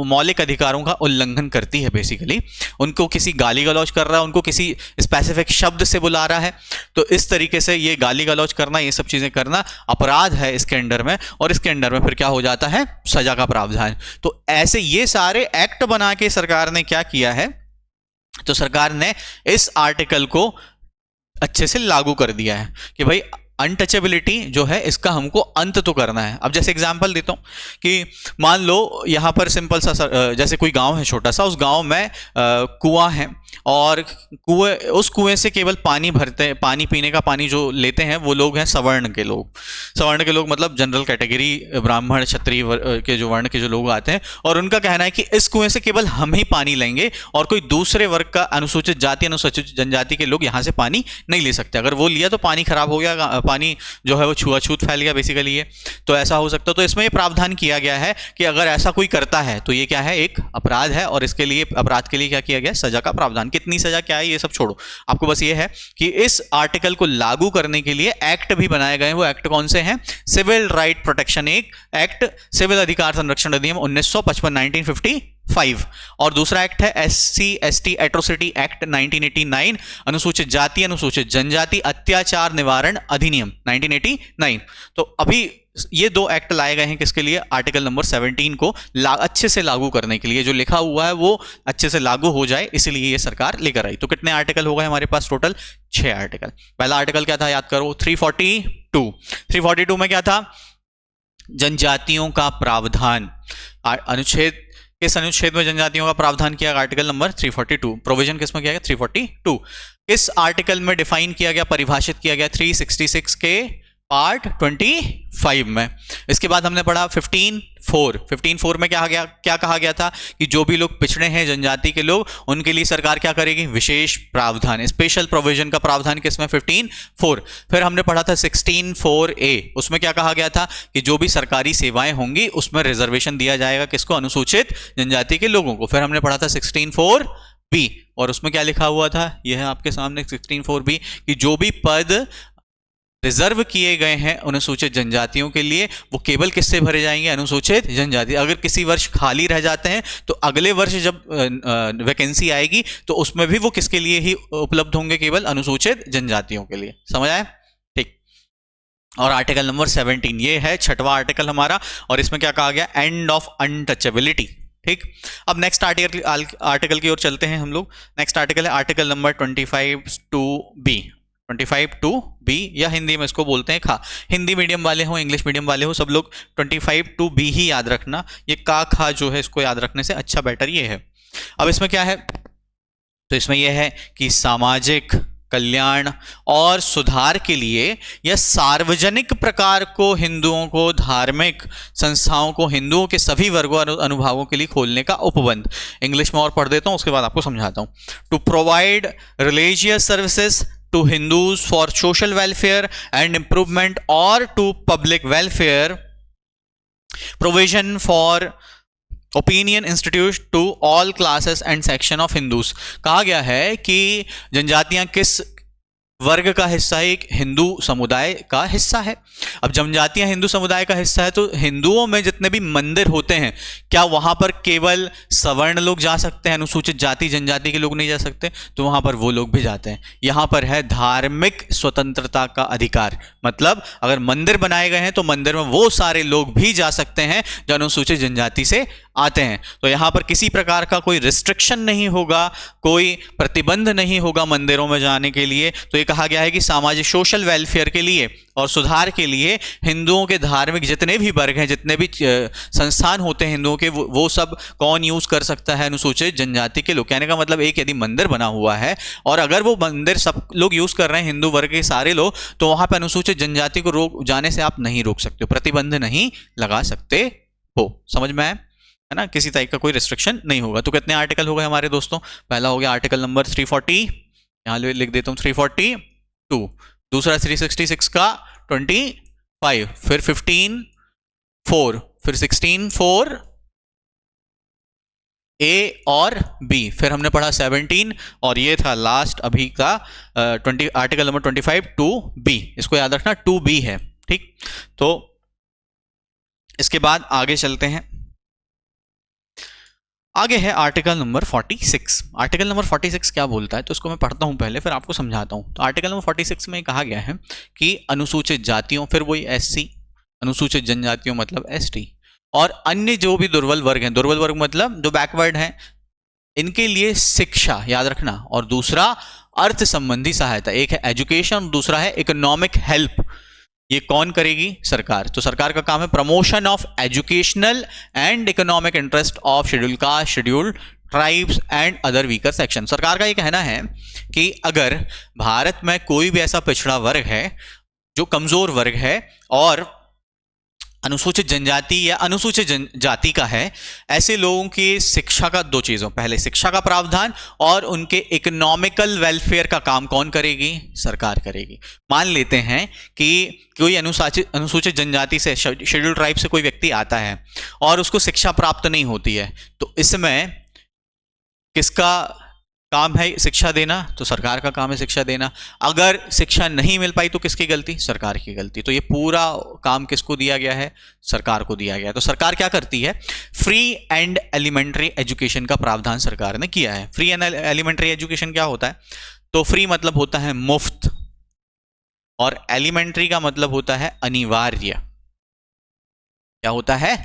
मौलिक अधिकारों का उल्लंघन करती है। बेसिकली उनको किसी गाली गलौज कर रहा है, उनको किसी स्पेसिफिक शब्द से बुला रहा है, तो इस तरीके से ये गाली गलौज करना, ये सब चीजें करना अपराध है इसके अंडर में, और इसके अंडर में फिर क्या हो जाता है? सजा का प्रावधान। तो ऐसे ये सारे एक्ट बना के सरकार ने क्या किया है? तो सरकार ने इस आर्टिकल को अच्छे से लागू कर दिया है कि भाई अनटचेबिलिटी जो है इसका हमको अंत तो करना है। अब जैसे एग्जांपल देता हूं कि मान लो यहां पर सिंपल सा जैसे कोई गांव है छोटा सा, उस गांव में कुआं है और उस कुएं से केवल पानी भरते हैं, पानी पीने का पानी जो लेते हैं वो लोग हैं सवर्ण के लोग। सवर्ण के लोग मतलब जनरल कैटेगरी, ब्राह्मण क्षत्रिय के जो वर्ण के जो लोग आते हैं, और उनका कहना है कि इस कुएं से केवल हम ही पानी लेंगे और कोई दूसरे वर्ग का अनुसूचित जाति, अनुसूचित जनजाति के लोग यहां से पानी नहीं ले सकते। अगर वो लिया तो पानी खराब हो गया, पानी जो है वो छुआछूत फैल गया बेसिकली ये, तो ऐसा हो सकता है। तो इसमें ये प्रावधान किया गया है कि अगर ऐसा कोई करता है तो ये क्या है? एक अपराध है, और इसके लिए अपराध के लिए क्या किया गया? सजा का प्रावधान। कितनी सजा क्या है ये सब छोड़ो, आपको बस ये है कि इस आर्टिकल को लागू करने के लिए एक्ट भी बनाए गए हैं। वो एक्ट कौन से हैं? सिविल राइट प्रोटेक्शन एक्ट, सिविल अधिकार संरक्षण अधिनियम 1955 1955, और दूसरा एक्ट है SC/ST एट्रोसिटी एक्ट 1989, अनुसूचित जाति, अनुसूचित जनजाति अत्याचार निवारण अधिनियम 1989। तो अभी ये दो एक्ट लाए गए हैं किसके लिए? आर्टिकल नंबर 17 को अच्छे से लागू करने के लिए, जो लिखा हुआ है वो अच्छे से लागू हो जाए, इसलिए ये सरकार लेकर आई। तो कितने आर्टिकल हो गए हमारे पास टोटल? 6 आर्टिकल। पहला आर्टिकल क्या था याद करो? 342 में क्या था? जनजातियों का प्रावधान। अनुच्छेद, किस अनुच्छेद में जनजातियों का प्रावधान किया? Article number 342। प्रोविजन किस में किया गया? 342। किस आर्टिकल में डिफाइन किया गया, परिभाषित किया गया? 366 के पार्ट 25 में। इसके बाद हमने पढ़ा 15(4) में क्या कहा गया था कि जो भी लोग पिछड़े हैं, जनजाति के लोग, उनके लिए सरकार क्या करेगी? विशेष प्रावधान, स्पेशल प्रोविजन का प्रावधान किसमें? 15(4). फिर हमने पढ़ा था 16(4)(a), उसमें क्या कहा गया था कि जो भी सरकारी सेवाएं होंगी उसमें रिजर्वेशन दिया जाएगा किसको? अनुसूचित जनजाति के लोगों को। फिर हमने पढ़ा था 16(4)(b), और उसमें क्या लिखा हुआ था? यह है आपके सामने 16(4)(b) कि जो भी पद रिजर्व किए गए हैं अनुसूचित जनजातियों के लिए, वो केवल किससे भरे जाएंगे? अनुसूचित जनजाति। अगर किसी वर्ष खाली रह जाते हैं तो अगले वर्ष जब वैकेंसी आएगी तो उसमें भी वो किसके लिए ही उपलब्ध होंगे? केवल अनुसूचित जनजातियों के लिए। समझ आया? ठीक। और आर्टिकल नंबर 17, ये है 6वां आर्टिकल हमारा, और इसमें क्या कहा गया? End of untouchability. ठीक। अब नेक्स्ट आर्टिकल की ओर चलते हैं हम लोग। नेक्स्ट आर्टिकल है आर्टिकल नंबर 25(2)(b). 25(2)(b) या हिंदी में इसको बोलते हैं खा। हिंदी मीडियम वाले हो, इंग्लिश मीडियम वाले हो, सब लोग 25(2)(b) ही याद रखना। ये का खा जो है, इसको याद रखने से अच्छा बेटर ये है। अब इसमें क्या है? तो इसमें यह है कि सामाजिक कल्याण और सुधार के लिए या सार्वजनिक प्रकार को हिंदुओं को, धार्मिक संस्थाओं को हिंदुओं के सभी वर्गों अनुभागों के लिए खोलने का उपबंध। इंग्लिश में और पढ़ देता हूं, उसके बाद आपको समझाता हूं। To provide religious services to Hindus for social welfare and improvement or to public welfare, provision for opinion institute to all classes and section of Hindus। कहा गया है कि जनजातियां किस वर्ग का हिस्सा है? एक हिंदू समुदाय का हिस्सा है। अब जनजातियां हिंदू समुदाय का हिस्सा है तो हिंदुओं में जितने भी मंदिर होते हैं, क्या वहां पर केवल सवर्ण लोग जा सकते हैं, अनुसूचित जाति जनजाति के लोग नहीं जा सकते? तो वहां पर वो लोग भी जाते हैं। यहां पर है धार्मिक स्वतंत्रता का अधिकार। मतलब अगर मंदिर बनाए गए हैं तो मंदिर में वो सारे लोग भी जा सकते हैं जो अनुसूचित जनजाति से आते हैं। तो यहां पर किसी प्रकार का कोई रिस्ट्रिक्शन नहीं होगा, कोई प्रतिबंध नहीं होगा मंदिरों में जाने के लिए। तो ये कहा गया है कि सामाजिक सोशल वेलफेयर के लिए और सुधार के लिए हिंदुओं के धार्मिक जितने भी वर्ग हैं, जितने भी संस्थान होते हैं हिंदुओं के, वो सब कौन यूज कर सकता है? अनुसूचित जनजाति के लोग। कहने का मतलब एक यदि मंदिर बना हुआ है और अगर वो मंदिर सब लोग यूज कर रहे हैं, हिंदू वर्ग के सारे लोग, तो वहां पर अनुसूचित जनजाति को रोक जाने से आप नहीं रोक सकते, प्रतिबंध नहीं लगा सकते हो। समझ में आया है ना? किसी टाइप का कोई रिस्ट्रिक्शन नहीं होगा। तो कितने आर्टिकल हो गए हमारे दोस्तों? पहला हो गया आर्टिकल नंबर 340, यहां लिख देता हूं 342। दूसरा 366 का 25, फिर 15(4), फिर 16(4)(a) और b, फिर हमने पढ़ा 17, और ये था लास्ट अभी का आर्टिकल नंबर 25(2)(b). इसको याद रखना, 2b है। ठीक। तो इसके बाद आगे चलते हैं। आगे है आर्टिकल नंबर 46। आर्टिकल नंबर 46 क्या बोलता है? तो इसको मैं पढ़ता हूं पहले, फिर आपको समझाता हूं। तो आर्टिकल नंबर 46 में कहा गया है कि अनुसूचित जातियों, फिर वही SC, अनुसूचित जनजातियों मतलब ST, और अन्य जो भी दुर्बल वर्ग हैं, दुर्बल वर्ग मतलब जो बैकवर्ड हैं, इनके लिए शिक्षा, याद रखना, और दूसरा अर्थ संबंधी सहायता। एक है एजुकेशन, दूसरा है इकोनॉमिक हेल्प। ये कौन करेगी? सरकार। तो सरकार का काम है promotion of educational and economic interest of schedule caste, schedule tribes and other weaker section. सरकार का ये कहना है कि अगर भारत में कोई भी ऐसा पिछड़ा वर्ग है जो कमजोर वर्ग है और अनुसूचित जनजाति या अनुसूचित जाति का है, ऐसे लोगों की शिक्षा का दो चीजों, पहले शिक्षा का प्रावधान और उनके इकोनॉमिकल वेलफेयर का काम कौन करेगी? सरकार करेगी। मान लेते हैं कि कोई अनुसूचित जनजाति से, शेड्यूल ट्राइब से कोई व्यक्ति आता है और उसको शिक्षा प्राप्त नहीं होती है, तो इसमें किसका काम है शिक्षा देना? तो सरकार का काम है शिक्षा देना। अगर शिक्षा नहीं मिल पाई तो किसकी गलती? सरकार की गलती। तो ये पूरा काम किसको दिया गया है? सरकार को दिया गया है। तो सरकार क्या करती है? फ्री एंड एलिमेंट्री एजुकेशन का प्रावधान सरकार ने किया है। फ्री एंड एलिमेंट्री एजुकेशन क्या होता है? तो फ्री मतलब होता है मुफ्त, और एलिमेंट्री का मतलब होता है अनिवार्य। क्या होता है?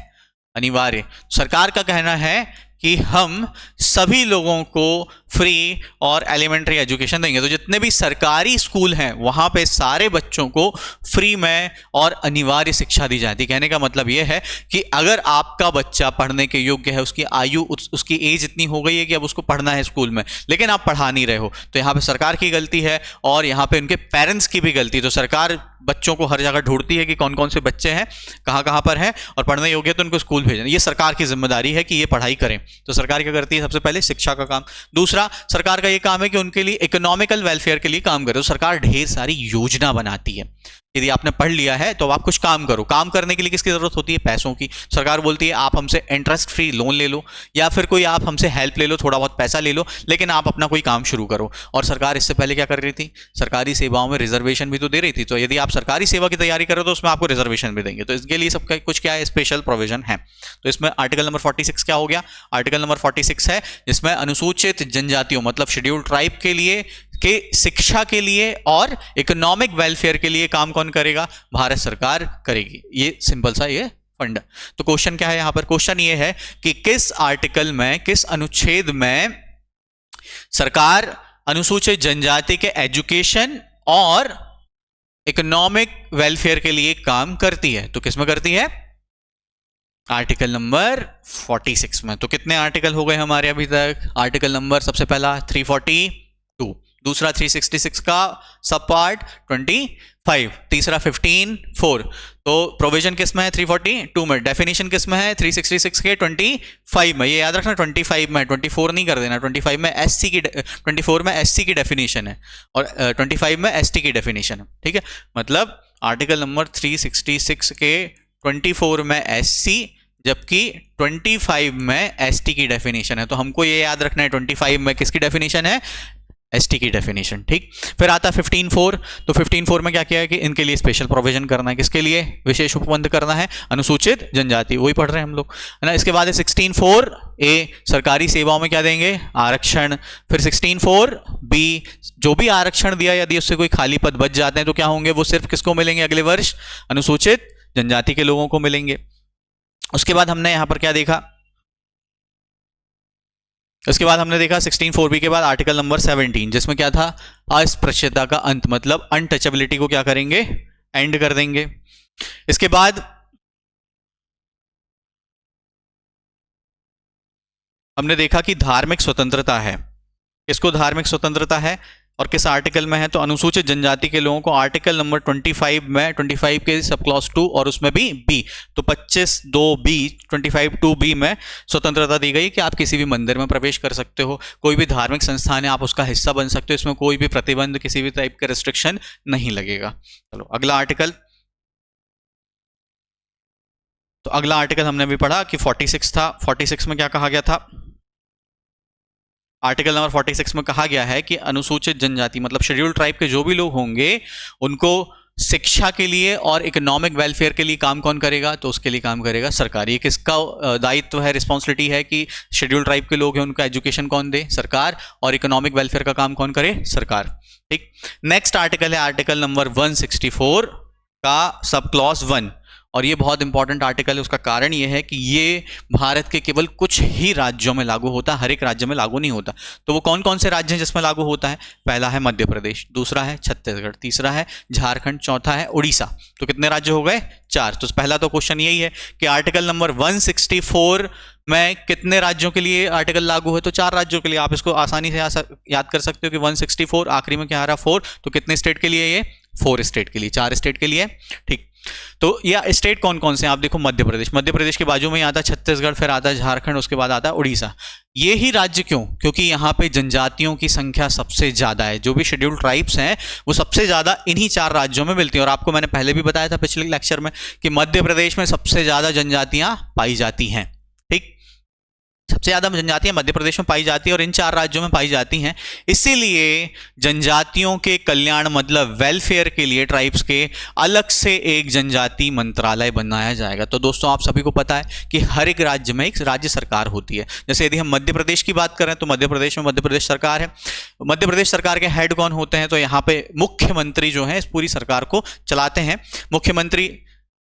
अनिवार्य। सरकार का कहना है कि हम सभी लोगों को फ्री और एलिमेंट्री एजुकेशन देंगे। तो जितने भी सरकारी स्कूल हैं वहां पे सारे बच्चों को फ्री में और अनिवार्य शिक्षा दी जाती है। कहने का मतलब यह है कि अगर आपका बच्चा पढ़ने के योग्य है, उसकी आयु उसकी एज इतनी हो गई है कि अब उसको पढ़ना है स्कूल में, लेकिन आप पढ़ा नहीं रहे हो, तो यहाँ पे सरकार की गलती है और यहाँ पे उनके पेरेंट्स की भी गलती। तो सरकार बच्चों को हर जगह ढूंढती है कि कौन कौन से बच्चे हैं, कहाँ कहाँ पर हैं और पढ़ने योग्य, तो उनको स्कूल भेजना। ये सरकार की जिम्मेदारी है कि ये पढ़ाई करें। तो सरकार क्या करती है? सबसे पहले शिक्षा का काम। दूसरा, सरकार का ये काम है कि उनके लिए इकोनॉमिकल वेलफेयर के लिए काम करे। तो सरकार ढेर सारी योजना बनाती है। यदि आपने पढ़ लिया है तो आप कुछ काम करो। काम करने के लिए किसकी जरूरत होती है? पैसों की। सरकार बोलती है आप हमसे इंटरेस्ट फ्री लोन ले लो या फिर कोई आप हमसे हेल्प ले लो, थोड़ा बहुत पैसा ले लो, लेकिन आप अपना कोई काम शुरू करो। और सरकार इससे पहले क्या कर रही थी? सरकारी सेवाओं में रिजर्वेशन भी तो दे रही थी। तो यदि आप सरकारी सेवा की तैयारी करो तो उसमें आपको रिजर्वेशन भी देंगे। तो इसके लिए सबका कुछ क्या है? स्पेशल प्रोविजन है। तो इसमें आर्टिकल नंबर 46 क्या हो गया? आर्टिकल नंबर 46 है जिसमें अनुसूचित जनजातियों मतलब शेड्यूल्ड ट्राइब के लिए के शिक्षा के लिए और इकोनॉमिक वेलफेयर के लिए काम कौन करेगा? भारत सरकार करेगी। ये सिंपल सा ये फंड। तो क्वेश्चन क्या है यहां पर? क्वेश्चन ये है कि किस आर्टिकल में, किस अनुच्छेद में सरकार अनुसूचित जनजाति के एजुकेशन और इकोनॉमिक वेलफेयर के लिए काम करती है? तो किस में करती है? आर्टिकल नंबर 46 में। तो कितने आर्टिकल हो गए हमारे अभी तक? आर्टिकल नंबर सबसे पहला 342, दूसरा 366 का सब पार्ट 25, तीसरा 15(4). तो प्रोविजन किस में है? 342 में। डेफिनेशन किस में है? 366 के 25 में। ये याद रखना 25 में, 24 नहीं कर देना। 25 में एससी की, 24 में एससी की डेफिनेशन है और 25 में एसटी की डेफिनेशन है। ठीक है, मतलब आर्टिकल नंबर 366 के 24 में एससी जबकि 25 में एसटी की डेफिनेशन है। तो हमको ये याद रखना है 25 में किसकी डेफिनेशन है? एसटी की डेफिनेशन। ठीक, फिर आता है 15(4). तो 15(4) में क्या किया है कि इनके लिए स्पेशल प्रोविजन करना है। किसके लिए विशेष उपबंध करना है? अनुसूचित जनजाति, वही पढ़ रहे हैं हम लोग, है ना। इसके बाद है 16(4)(a), सरकारी सेवाओं में क्या देंगे? आरक्षण। फिर 16(4)(b), जो भी आरक्षण दिया यदि उससे कोई खाली पद बच जाते हैं तो क्या होंगे? वो सिर्फ किसको मिलेंगे अगले वर्ष? अनुसूचित जनजाति के लोगों को मिलेंगे। उसके बाद हमने यहां पर क्या देखा? उसके बाद हमने देखा 16(4)(b) के बाद आर्टिकल नंबर 17 जिसमें क्या था? अस्पृश्यता का अंत, मतलब अनटचेबिलिटी को क्या करेंगे? एंड कर देंगे। इसके बाद हमने देखा कि धार्मिक स्वतंत्रता है। किसको धार्मिक स्वतंत्रता है और किस आर्टिकल में है? तो अनुसूचित जनजाति के लोगों को आर्टिकल नंबर 25 में, 25 के सब क्लॉज 2 और उसमें भी बी, तो 25(2)(b), 25(2)(b) में स्वतंत्रता दी गई कि आप किसी भी मंदिर में प्रवेश कर सकते हो, कोई भी धार्मिक संस्थान है आप उसका हिस्सा बन सकते हो, इसमें कोई भी प्रतिबंध, किसी भी टाइप का रिस्ट्रिक्शन नहीं लगेगा। चलो अगला आर्टिकल। तो अगला आर्टिकल हमने भी पढ़ा कि 46 था। 46 में क्या कहा गया था? आर्टिकल नंबर 46 में कहा गया है कि अनुसूचित जनजाति मतलब शेड्यूल्ड ट्राइब के जो भी लोग होंगे उनको शिक्षा के लिए और इकोनॉमिक वेलफेयर के लिए काम कौन करेगा? तो उसके लिए काम करेगा सरकार। ये किसका दायित्व है, रिस्पॉन्सिबिलिटी है कि शेड्यूल्ड ट्राइब के लोग हैं उनका एजुकेशन कौन दे? सरकार। और इकोनॉमिक वेलफेयर का काम कौन करे? सरकार। ठीक, नेक्स्ट आर्टिकल है आर्टिकल नंबर 164 का सब क्लॉज 1 और ये बहुत इंपॉर्टेंट आर्टिकल है। उसका कारण ये है कि ये भारत के केवल कुछ ही राज्यों में लागू होता है, हर एक राज्य में लागू नहीं होता। तो वो कौन कौन से राज्य हैं जिसमें लागू होता है? पहला है मध्य प्रदेश, दूसरा है छत्तीसगढ़, तीसरा है झारखंड, चौथा है उड़ीसा। तो कितने राज्य हो गए? 4। तो पहला तो क्वेश्चन यही है कि आर्टिकल नंबर 164 में कितने राज्यों के लिए आर्टिकल लागू है? तो 4 राज्यों के लिए। आप इसको आसानी से याद कर सकते हो कि 164 आखिरी में क्या आ रहा? 4। तो कितने स्टेट के लिए? ये 4 स्टेट के लिए, 4 स्टेट के लिए। ठीक, तो यह स्टेट कौन कौन से हैं? आप देखो मध्य प्रदेश, मध्य प्रदेश के बाजू में ही आता है छत्तीसगढ़, फिर आता है झारखंड, उसके बाद आता है उड़ीसा। ये ही राज्य क्यों? क्योंकि यहाँ पे जनजातियों की संख्या सबसे ज्यादा है। जो भी शेड्यूल्ड ट्राइब्स हैं वो सबसे ज्यादा इन्हीं 4 राज्यों में मिलती हैं। और आपको मैंने पहले भी बताया था पिछले लेक्चर में कि मध्य प्रदेश में सबसे ज्यादा जनजातियां पाई जाती हैं। ठीक, सबसे ज्यादा जनजातियां मध्य प्रदेश में पाई जाती है और इन 4 राज्यों में पाई जाती हैं। इसीलिए जनजातियों के कल्याण मतलब वेलफेयर के लिए ट्राइब्स के अलग से एक जनजाति मंत्रालय बनाया जाएगा। तो दोस्तों आप सभी को पता है कि हर एक राज्य में एक राज्य सरकार होती है। जैसे यदि हम मध्य प्रदेश की बात करें तो मध्य प्रदेश में मध्य प्रदेश सरकार है। मध्य प्रदेश सरकार के हेड कौन होते हैं? तो यहाँ पे मुख्यमंत्री जो है इस पूरी सरकार को चलाते हैं। मुख्यमंत्री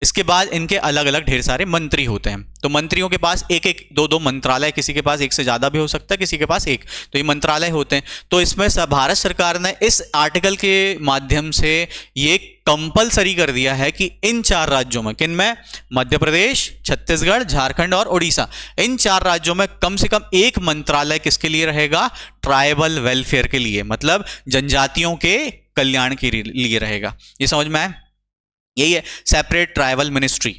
इसके बाद इनके अलग अलग ढेर सारे मंत्री होते हैं। तो मंत्रियों के पास एक एक दो दो मंत्रालय, किसी के पास एक से ज़्यादा भी हो सकता है, किसी के पास एक, तो ये मंत्रालय होते हैं। तो इसमें भारत सरकार ने इस आर्टिकल के माध्यम से ये कंपलसरी कर दिया है कि इन 4 राज्यों में, किन में, मध्य प्रदेश, छत्तीसगढ़, झारखंड और उड़ीसा, इन 4 राज्यों में कम से कम एक मंत्रालय किसके लिए रहेगा, ट्राइबल वेलफेयर के लिए, मतलब जनजातियों के कल्याण के लिए रहेगा। ये समझ में आए? यही है सेपरेट ट्राइबल मिनिस्ट्री,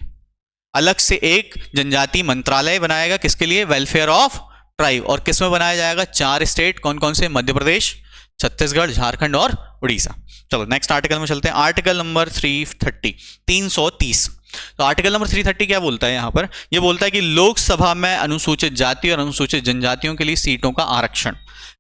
अलग से एक जनजाति मंत्रालय बनाएगा, किसके लिए, वेलफेयर ऑफ ट्राइब। और किस में बनाया जाएगा, 4 स्टेट, कौन कौन से, मध्य प्रदेश, छत्तीसगढ़, झारखंड और उड़ीसा। चलो नेक्स्ट आर्टिकल में चलते हैं। Article number 330। तो आर्टिकल नंबर 330 क्या बोलता है यहाँ पर, ये बोलता है कि लोकसभा में अनुसूचित जाति और अनुसूचित जनजातियों के लिए सीटों का आरक्षण,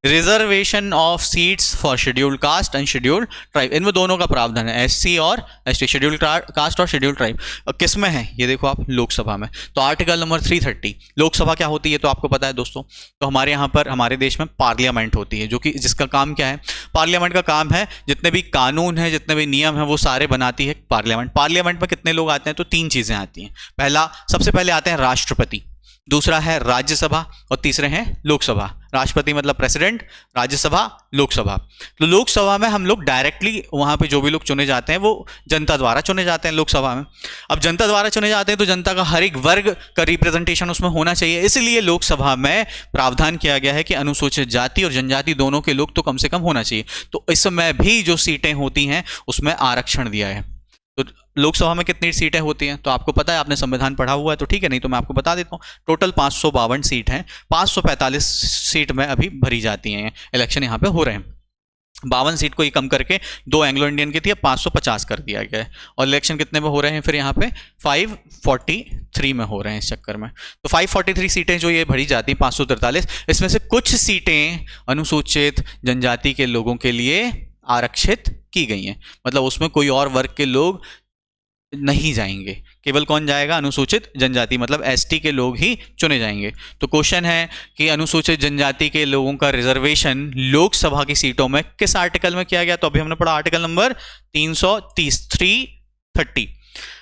reservation of seats for scheduled caste and scheduled tribe, इनमें दोनों का प्रावधान है, एससी और एसटी, शेड्यूल्ड कास्ट और शेड्यूल्ड ट्राइब। किस में है ये देखो आप, लोकसभा में। तो आर्टिकल नंबर 330, लोकसभा क्या होती है तो आपको पता है दोस्तों। तो हमारे यहाँ पर, हमारे देश में पार्लियामेंट होती है, जो कि जिसका काम क्या है, पार्लियामेंट का काम है जितने भी कानून है, जितने भी नियम है, वो सारे बनाती है पार्लियामेंट। पार्लियामेंट में कितने लोग आते हैं, तो 3 चीजें आती हैं। पहला, सबसे पहले आते हैं राष्ट्रपति, दूसरा है राज्यसभा और तीसरे हैं लोकसभा। राष्ट्रपति मतलब प्रेसिडेंट, राज्यसभा, लोकसभा। तो लोकसभा में हम लोग डायरेक्टली, वहां पे जो भी लोग चुने जाते हैं वो जनता द्वारा चुने जाते हैं लोकसभा में। अब जनता द्वारा चुने जाते हैं तो जनता का हर एक वर्ग का रिप्रेजेंटेशन उसमें होना चाहिए, इसलिए लोकसभा में प्रावधान किया गया है कि अनुसूचित जाति और जनजाति दोनों के लोग तो कम से कम होना चाहिए। तो इसमें भी जो सीटें होती हैं उसमें आरक्षण दिया है। तो लोकसभा में कितनी सीटें होती हैं तो आपको पता है, आपने संविधान पढ़ा हुआ है तो ठीक है, नहीं तो मैं आपको बता देता हूँ। टोटल 552 सीट हैं, 545 सीट में अभी भरी जाती हैं, इलेक्शन यहाँ पे हो रहे हैं। 52 सीट को ये कम करके 2 एंग्लो इंडियन की थी, अब 550 कर दिया गया है। और इलेक्शन कितने में हो रहे हैं फिर यहाँ पे, 543 में हो रहे हैं इस चक्कर में। तो 543 सीटें जो ये भरी जाती हैं, 543, इसमें से कुछ सीटें अनुसूचित जनजाति के लोगों के लिए आरक्षित की गई हैं, मतलब उसमें कोई और वर्ग के लोग नहीं जाएंगे, केवल कौन जाएगा, अनुसूचित जनजाति, मतलब एसटी के लोग ही चुने जाएंगे। तो क्वेश्चन है कि अनुसूचित जनजाति के लोगों का रिजर्वेशन लोकसभा की सीटों में किस आर्टिकल में किया गया, तो अभी हमने पढ़ा आर्टिकल नंबर 330।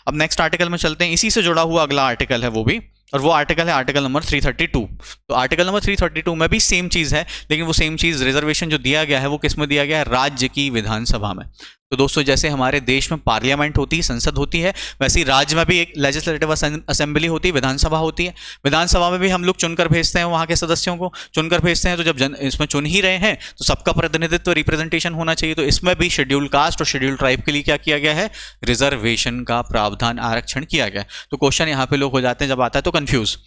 अब नेक्स्ट आर्टिकल में चलते हैं, इसी से जुड़ा हुआ अगला आर्टिकल है वो भी, और वो आर्टिकल है आर्टिकल नंबर 332। तो आर्टिकल नंबर 332 में भी सेम चीज़ है, लेकिन वो सेम चीज़ रिजर्वेशन जो दिया गया है वो किस में दिया गया है, राज्य की विधानसभा में। तो दोस्तों जैसे हमारे देश में पार्लियामेंट होती है, संसद होती है, वैसे ही राज्य में भी एक लेजिस्लेटिव असेंबली होती है, विधानसभा होती है। विधानसभा में भी हम लोग चुनकर भेजते हैं, वहाँ के सदस्यों को चुनकर भेजते हैं। तो जब इसमें चुन ही रहे हैं तो सबका प्रतिनिधित्व, रिप्रेजेंटेशन होना चाहिए। तो इसमें भी शेड्यूल्ड कास्ट और शेड्यूल्ड ट्राइब के लिए क्या किया गया है, रिजर्वेशन का प्रावधान, आरक्षण किया गया है। तो क्वेश्चन यहाँ पे लोग हो जाते हैं जब आता है तो कंफ्यूज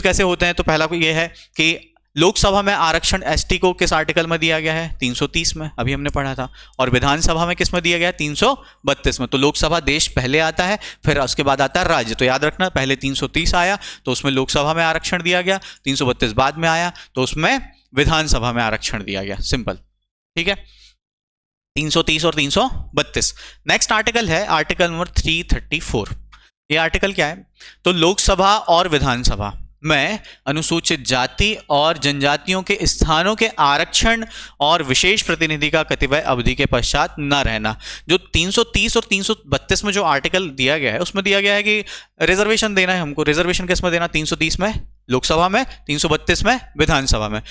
कैसे होते हैं। तो पहला ये है कि लोकसभा में आरक्षण एसटी को किस आर्टिकल में दिया गया है, 330 में, अभी हमने पढ़ा था। और विधानसभा में किस में दिया गया है, 332 में। तो लोकसभा देश पहले आता है, फिर उसके बाद आता है राज्य। तो याद रखना, पहले 330 आया तो उसमें लोकसभा में आरक्षण दिया गया, 332 बाद में आया तो उसमें विधानसभा में आरक्षण दिया गया, सिंपल, ठीक है। 330 और 332। नेक्स्ट आर्टिकल है आर्टिकल नंबर 334। ये आर्टिकल क्या है, तो लोकसभा और विधानसभा में अनुसूचित जाति और जनजातियों के स्थानों के आरक्षण और विशेष प्रतिनिधि का कतिपय अवधि के पश्चात न रहना। जो 330 और 332 में जो आर्टिकल दिया गया है उसमें दिया गया है कि रिजर्वेशन देना है हमको। रिजर्वेशन किस में देना, 330 में लोकसभा में, 332 में विधानसभा में।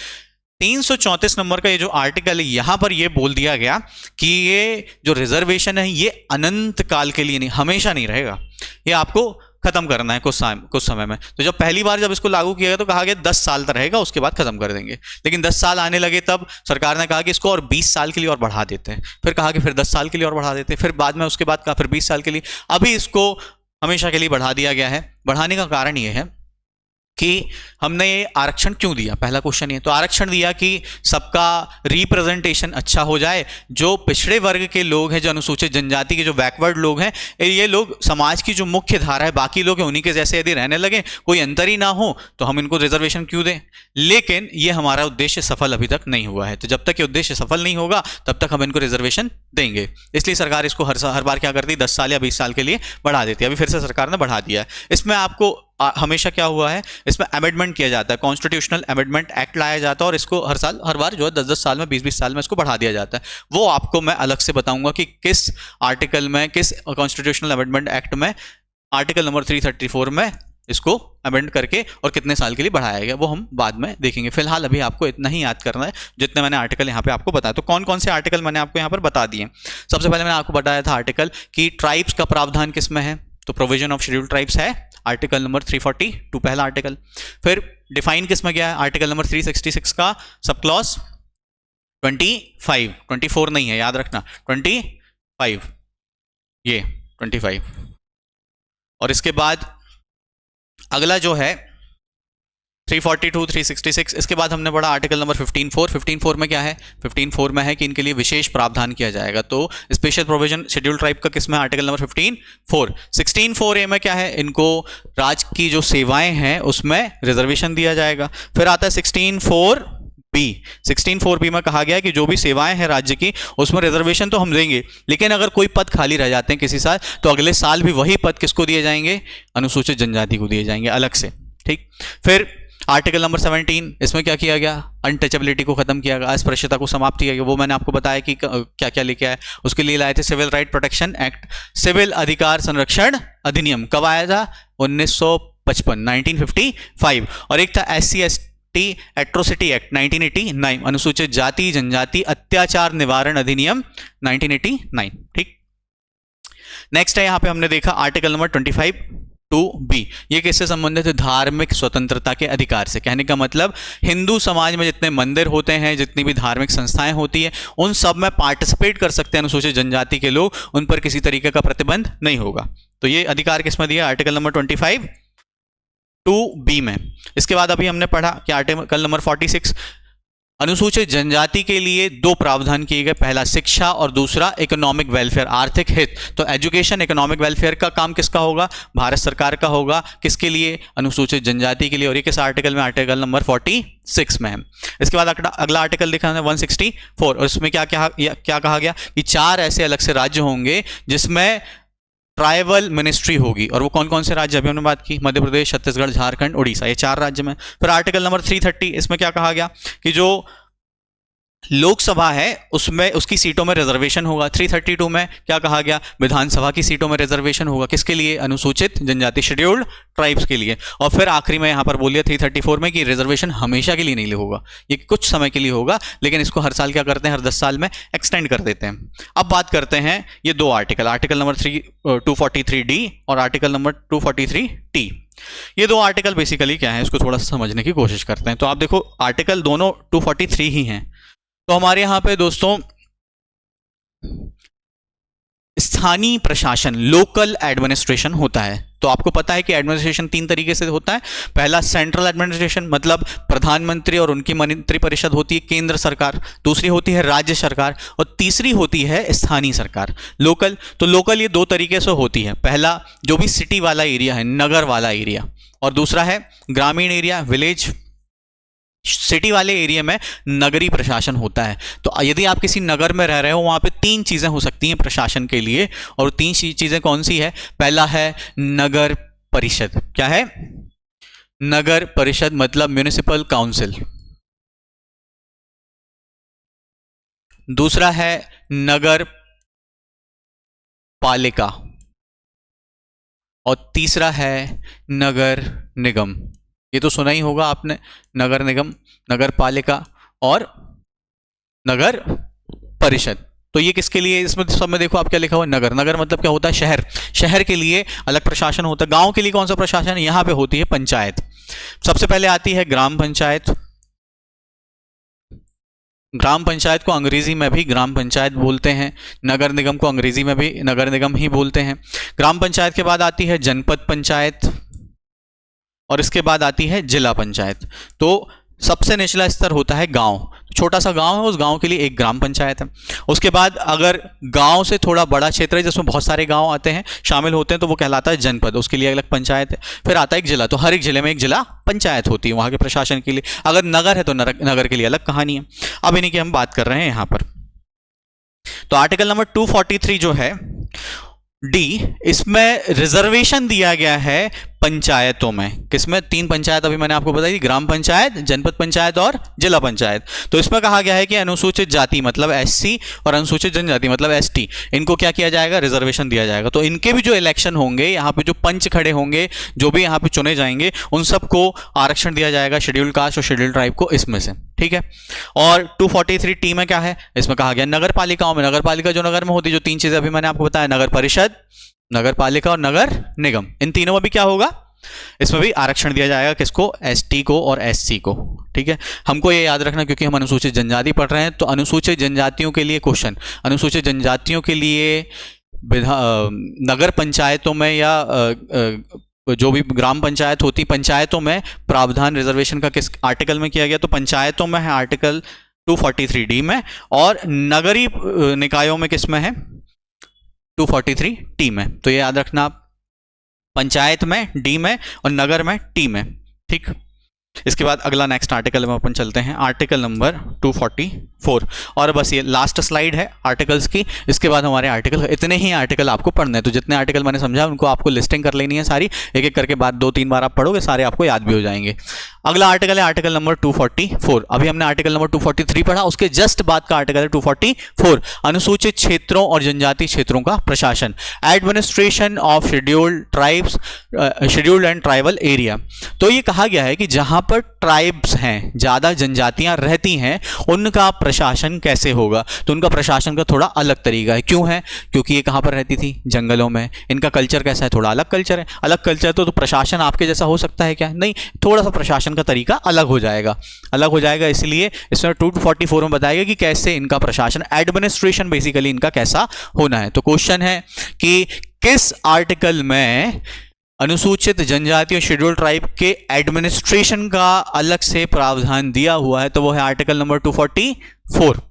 334 नंबर का ये जो आर्टिकल है, यहां पर ये बोल दिया गया कि ये जो रिजर्वेशन है ये अनंत काल के लिए नहीं, हमेशा नहीं रहेगा, ये आपको खत्म करना है कुछ समय में। तो जब पहली बार जब इसको लागू किया गया तो कहा गया 10 साल तक रहेगा, उसके बाद खत्म कर देंगे। लेकिन 10 साल आने लगे तब सरकार ने कहा कि इसको और 20 साल के लिए और बढ़ा देते हैं, फिर कहा कि फिर 10 साल के लिए और बढ़ा देते हैं, फिर बाद में उसके बाद कहा फिर 20 साल के लिए, अभी इसको हमेशा के लिए बढ़ा दिया गया है। बढ़ाने का कारण ये है कि हमने ये आरक्षण क्यों दिया, पहला क्वेश्चन ये। तो आरक्षण दिया कि सबका रिप्रेजेंटेशन अच्छा हो जाए। जो पिछड़े वर्ग के लोग हैं, जो अनुसूचित जनजाति के जो बैकवर्ड लोग हैं, ये लोग समाज की जो मुख्य धारा है, बाकी लोग हैं उन्हीं के जैसे यदि रहने लगे, कोई अंतर ही ना हो, तो हम इनको रिजर्वेशन क्यों दें। लेकिन ये हमारा उद्देश्य सफल अभी तक नहीं हुआ है। तो जब तक ये उद्देश्य सफल नहीं होगा तब तक हम इनको रिजर्वेशन देंगे। इसलिए सरकार इसको हर बार क्या करती है, 10 साल या 20 साल के लिए बढ़ा देती है। अभी फिर से सरकार ने बढ़ा दिया है। इसमें आपको हमेशा क्या हुआ है, इसमें अमेंडमेंट किया जाता है, कॉन्स्टिट्यूशनल अमेंडमेंट एक्ट लाया जाता है और इसको हर बार जो है 10-10 साल में, 20-20 साल में इसको बढ़ा दिया जाता है। वो आपको मैं अलग से बताऊंगा कि किस आर्टिकल में, किस कॉन्स्टिट्यूशनल अमेंडमेंट एक्ट में आर्टिकल नंबर 334 में इसको अमेंड करके और कितने साल के लिए बढ़ाया गया वो हम बाद में देखेंगे। फिलहाल अभी आपको इतना ही याद करना है जितने मैंने आर्टिकल यहाँ पे आपको बताया। तो कौन कौन से आर्टिकल मैंने आपको यहाँ पर बता दिए। सबसे पहले मैंने आपको बताया था आर्टिकल कि ट्राइब्स का प्रावधान किसमें है, तो प्रोविजन ऑफ शेड्यूल्ड ट्राइब्स है आर्टिकल नंबर 342 पहला आर्टिकल। फिर डिफाइन किसमें गया है, आर्टिकल नंबर 366 का सब क्लॉज 25, 24 नहीं है, याद रखना 25, ये 25। और इसके बाद अगला जो है 342, 366, इसके बाद हमने पढ़ा आर्टिकल नंबर 15(4). 15(4) में क्या है, 15(4) में है कि इनके लिए विशेष प्रावधान किया जाएगा। तो स्पेशल प्रोविजन शेड्यूल ट्राइब का किसमें, आर्टिकल नंबर 15(4). 16(4)A में क्या है, इनको राज्य की जो सेवाएं हैं उसमें रिजर्वेशन दिया जाएगा। फिर आता है 16(4)B। 16(4)B में कहा गया है कि जो भी सेवाएं हैं राज्य की उसमें रिजर्वेशन तो हम देंगे, लेकिन अगर कोई पद खाली रह जाते हैं किसी साल तो अगले साल भी वही पद किसको दिए जाएंगे, अनुसूचित जनजाति को दिए जाएंगे अलग से। ठीक। फिर आर्टिकल नंबर 17, इसमें क्या किया गया, अनटचेबिलिटी को खत्म किया गया, अस्पृश्यता को समाप्त किया गया। वो मैंने आपको बताया कि क्या क्या लेके आया। उसके लिए लाए थे सिविल राइट प्रोटेक्शन एक्ट, सिविल अधिकार संरक्षण अधिनियम। कब आया था, 1955, 1955। और एक था SC/ST एट्रोसिटी एक्ट 1989, अनुसूचित जाति जनजाति अत्याचार निवारण अधिनियम 1989। ठीक। नेक्स्ट है यहाँ पे हमने देखा आर्टिकल नंबर 25(2)B। ये किससे संबंधित है, धार्मिक स्वतंत्रता के अधिकार से। कहने का मतलब हिंदू समाज में जितने मंदिर होते हैं, जितनी भी धार्मिक संस्थाएं होती है, उन सब में पार्टिसिपेट कर सकते हैं अनुसूचित जनजाति के लोग, उन पर किसी तरीके का प्रतिबंध नहीं होगा। तो ये अधिकार किसमें दिया, आर्टिकल नंबर 25(2)B में। इसके बाद अभी हमने पढ़ा कि आर्टिकल नंबर 46, अनुसूचित जनजाति के लिए दो प्रावधान किए गए, पहला शिक्षा और दूसरा इकोनॉमिक वेलफेयर, आर्थिक हित। तो एजुकेशन इकोनॉमिक वेलफेयर का काम किसका होगा, भारत सरकार का होगा। किसके लिए, अनुसूचित जनजाति के लिए। और ये किस आर्टिकल में, आर्टिकल नंबर 46 में है। इसके बाद अगला आर्टिकल देखा है 164, और इसमें क्या कहा गया कि 4 ऐसे अलग से राज्य होंगे जिसमें ट्राइबल मिनिस्ट्री होगी। और वो कौन कौन से राज्य, अभी हमने बात की, मध्य प्रदेश, छत्तीसगढ़, झारखंड, उड़ीसा, ये 4 राज्य में। फिर आर्टिकल नंबर 330, इसमें क्या कहा गया कि जो लोकसभा है उसमें उसकी सीटों में रिजर्वेशन होगा। 332 में क्या कहा गया, विधानसभा की सीटों में रिजर्वेशन होगा। किसके लिए, अनुसूचित जनजाति शेड्यूल्ड ट्राइब्स के लिए। और फिर आखिरी में यहां पर बोलिए 334 में कि रिजर्वेशन हमेशा के लिए नहीं होगा, ये कुछ समय के लिए होगा, लेकिन इसको हर साल क्या करते हैं, हर 10 साल में एक्सटेंड कर देते हैं। अब बात करते हैं ये 2 आर्टिकल, आर्टिकल नंबर 243D और आर्टिकल नंबर 243T। ये 2 आर्टिकल बेसिकली क्या है, इसको थोड़ा सा समझने की कोशिश करते हैं। तो आप देखो आर्टिकल दोनों 243 ही हैं। तो हमारे यहां पे दोस्तों स्थानीय प्रशासन, लोकल एडमिनिस्ट्रेशन होता है। तो आपको पता है कि एडमिनिस्ट्रेशन 3 तरीके से होता है। पहला सेंट्रल एडमिनिस्ट्रेशन, मतलब प्रधानमंत्री और उनकी मंत्रिपरिषद होती है, केंद्र सरकार। दूसरी होती है राज्य सरकार, और तीसरी होती है स्थानीय सरकार, लोकल। तो लोकल ये 2 तरीके से होती है। पहला जो भी सिटी वाला एरिया है, नगर वाला एरिया, और दूसरा है ग्रामीण एरिया, विलेज। सिटी वाले एरिया में नगरीय प्रशासन होता है। तो यदि आप किसी नगर में रह रहे हो, वहां पे 3 चीजें हो सकती हैं प्रशासन के लिए, और 3 चीजें कौन सी है, पहला है नगर परिषद। क्या है, नगर परिषद मतलब म्युनिसिपल काउंसिल। दूसरा है नगर पालिका, और तीसरा है नगर निगम। ये तो सुना ही होगा आपने, नगर निगम, नगर पालिका और नगर परिषद। तो ये किसके लिए, इसमें सब में देखो आप क्या लिखा हुआ है, नगर। नगर मतलब क्या होता है, शहर। शहर के लिए अलग प्रशासन होता है। गांव के लिए कौन सा प्रशासन, यहां पे होती है पंचायत। सबसे पहले आती है ग्राम पंचायत। ग्राम पंचायत को अंग्रेजी में भी ग्राम पंचायत बोलते हैं, नगर निगम को अंग्रेजी में भी नगर निगम ही बोलते हैं। ग्राम पंचायत के बाद आती है जनपद पंचायत, और इसके बाद आती है जिला पंचायत। तो सबसे निचला स्तर होता है गांव। छोटा सा गांव है, उस गांव के लिए एक ग्राम पंचायत है। उसके बाद अगर गांव से थोड़ा बड़ा क्षेत्र है जिसमें बहुत सारे गांव आते हैं, शामिल होते हैं, तो वो कहलाता है जनपद, उसके लिए अलग पंचायत है। फिर आता है एक जिला, तो हर एक जिले में एक जिला पंचायत होती है वहां के प्रशासन के लिए। अगर नगर है तो नगर के लिए अलग कहानी है। अब इन्हीं की हम बात कर रहे हैं यहां पर। तो आर्टिकल नंबर 243 जो है D, इसमें रिजर्वेशन दिया गया है पंचायतों में। किसमें? 3 पंचायत अभी मैंने आपको बताई, ग्राम पंचायत, जनपद पंचायत और जिला पंचायत। तो इसमें कहा गया है कि अनुसूचित जाति मतलब एससी और अनुसूचित जनजाति मतलब एसटी, इनको क्या किया जाएगा? रिजर्वेशन दिया जाएगा। तो इनके भी जो इलेक्शन होंगे, यहाँ पे जो पंच खड़े होंगे, जो भी यहाँ पे चुने जाएंगे, उन सबको आरक्षण दिया जाएगा शेड्यूल कास्ट और शेड्यूल ट्राइब को इसमें से। ठीक है। और 243 टी में क्या है? इसमें कहा गया नगर पालिकाओं में, नगर पालिका जो नगर में होती, जो 3 चीजें अभी मैंने आपको बताया, नगर परिषद, नगर पालिका और नगर निगम, इन तीनों में भी क्या होगा? इसमें भी आरक्षण दिया जाएगा। किसको? एसटी को और एससी को। ठीक है। हमको ये याद रखना, क्योंकि हम अनुसूचित जनजाति पढ़ रहे हैं, तो अनुसूचित जनजातियों के लिए क्वेश्चन, अनुसूचित जनजातियों के लिए नगर पंचायतों में या जो भी ग्राम पंचायत होती, पंचायतों में प्रावधान रिजर्वेशन का किस आर्टिकल में किया गया? तो पंचायतों में है आर्टिकल 243 डी में, और नगरीय निकायों में किस में है? 243 टी में। तो ये याद रखना आप, पंचायत में डी में और नगर में टी में। ठीक। इसके बाद अगला नेक्स्ट आर्टिकल में अपन चलते हैं, आर्टिकल नंबर 244। और बस ये लास्ट स्लाइड है आर्टिकल्स की। इसके बाद हमारे आर्टिकल, इतने ही आर्टिकल आपको पढ़ने हैं। तो जितने आर्टिकल मैंने समझा उनको आपको लिस्टिंग कर लेनी है सारी, एक एक करके, बाद 2-3 बार आप पढ़ोगे, सारे आपको याद भी हो जाएंगे। अगला आर्टिकल है आर्टिकल नंबर 244। अभी हमने आर्टिकल नंबर 243 पढ़ा, उसके जस्ट बाद का आर्टिकल है 244, अनुसूचित क्षेत्रों और जनजातीय क्षेत्रों का प्रशासन, administration of scheduled tribes, scheduled and tribal area. तो ये कहा गया है कि जहां पर ट्राइब्स हैं, ज्यादा जनजातियां रहती हैं, उनका प्रशासन कैसे होगा? तो उनका प्रशासन का थोड़ा अलग तरीका है। क्यों है? क्योंकि ये कहां पर रहती थी? जंगलों में। इनका कल्चर कैसा है? थोड़ा अलग कल्चर है। अलग कल्चर तो प्रशासन आपके जैसा हो सकता है क्या? नहीं, थोड़ा सा प्रशासन का तरीका अलग हो जाएगा, अलग हो जाएगा। इसलिए इसमें 244 में बताएगा कि कैसे इनका प्रशासन, एडमिनिस्ट्रेशन बेसिकली इनका कैसा होना है। तो क्वेश्चन है कि किस आर्टिकल में अनुसूचित जनजाति और शेड्यूल ट्राइब के एडमिनिस्ट्रेशन का अलग से प्रावधान दिया हुआ है? तो वो है आर्टिकल नंबर 244।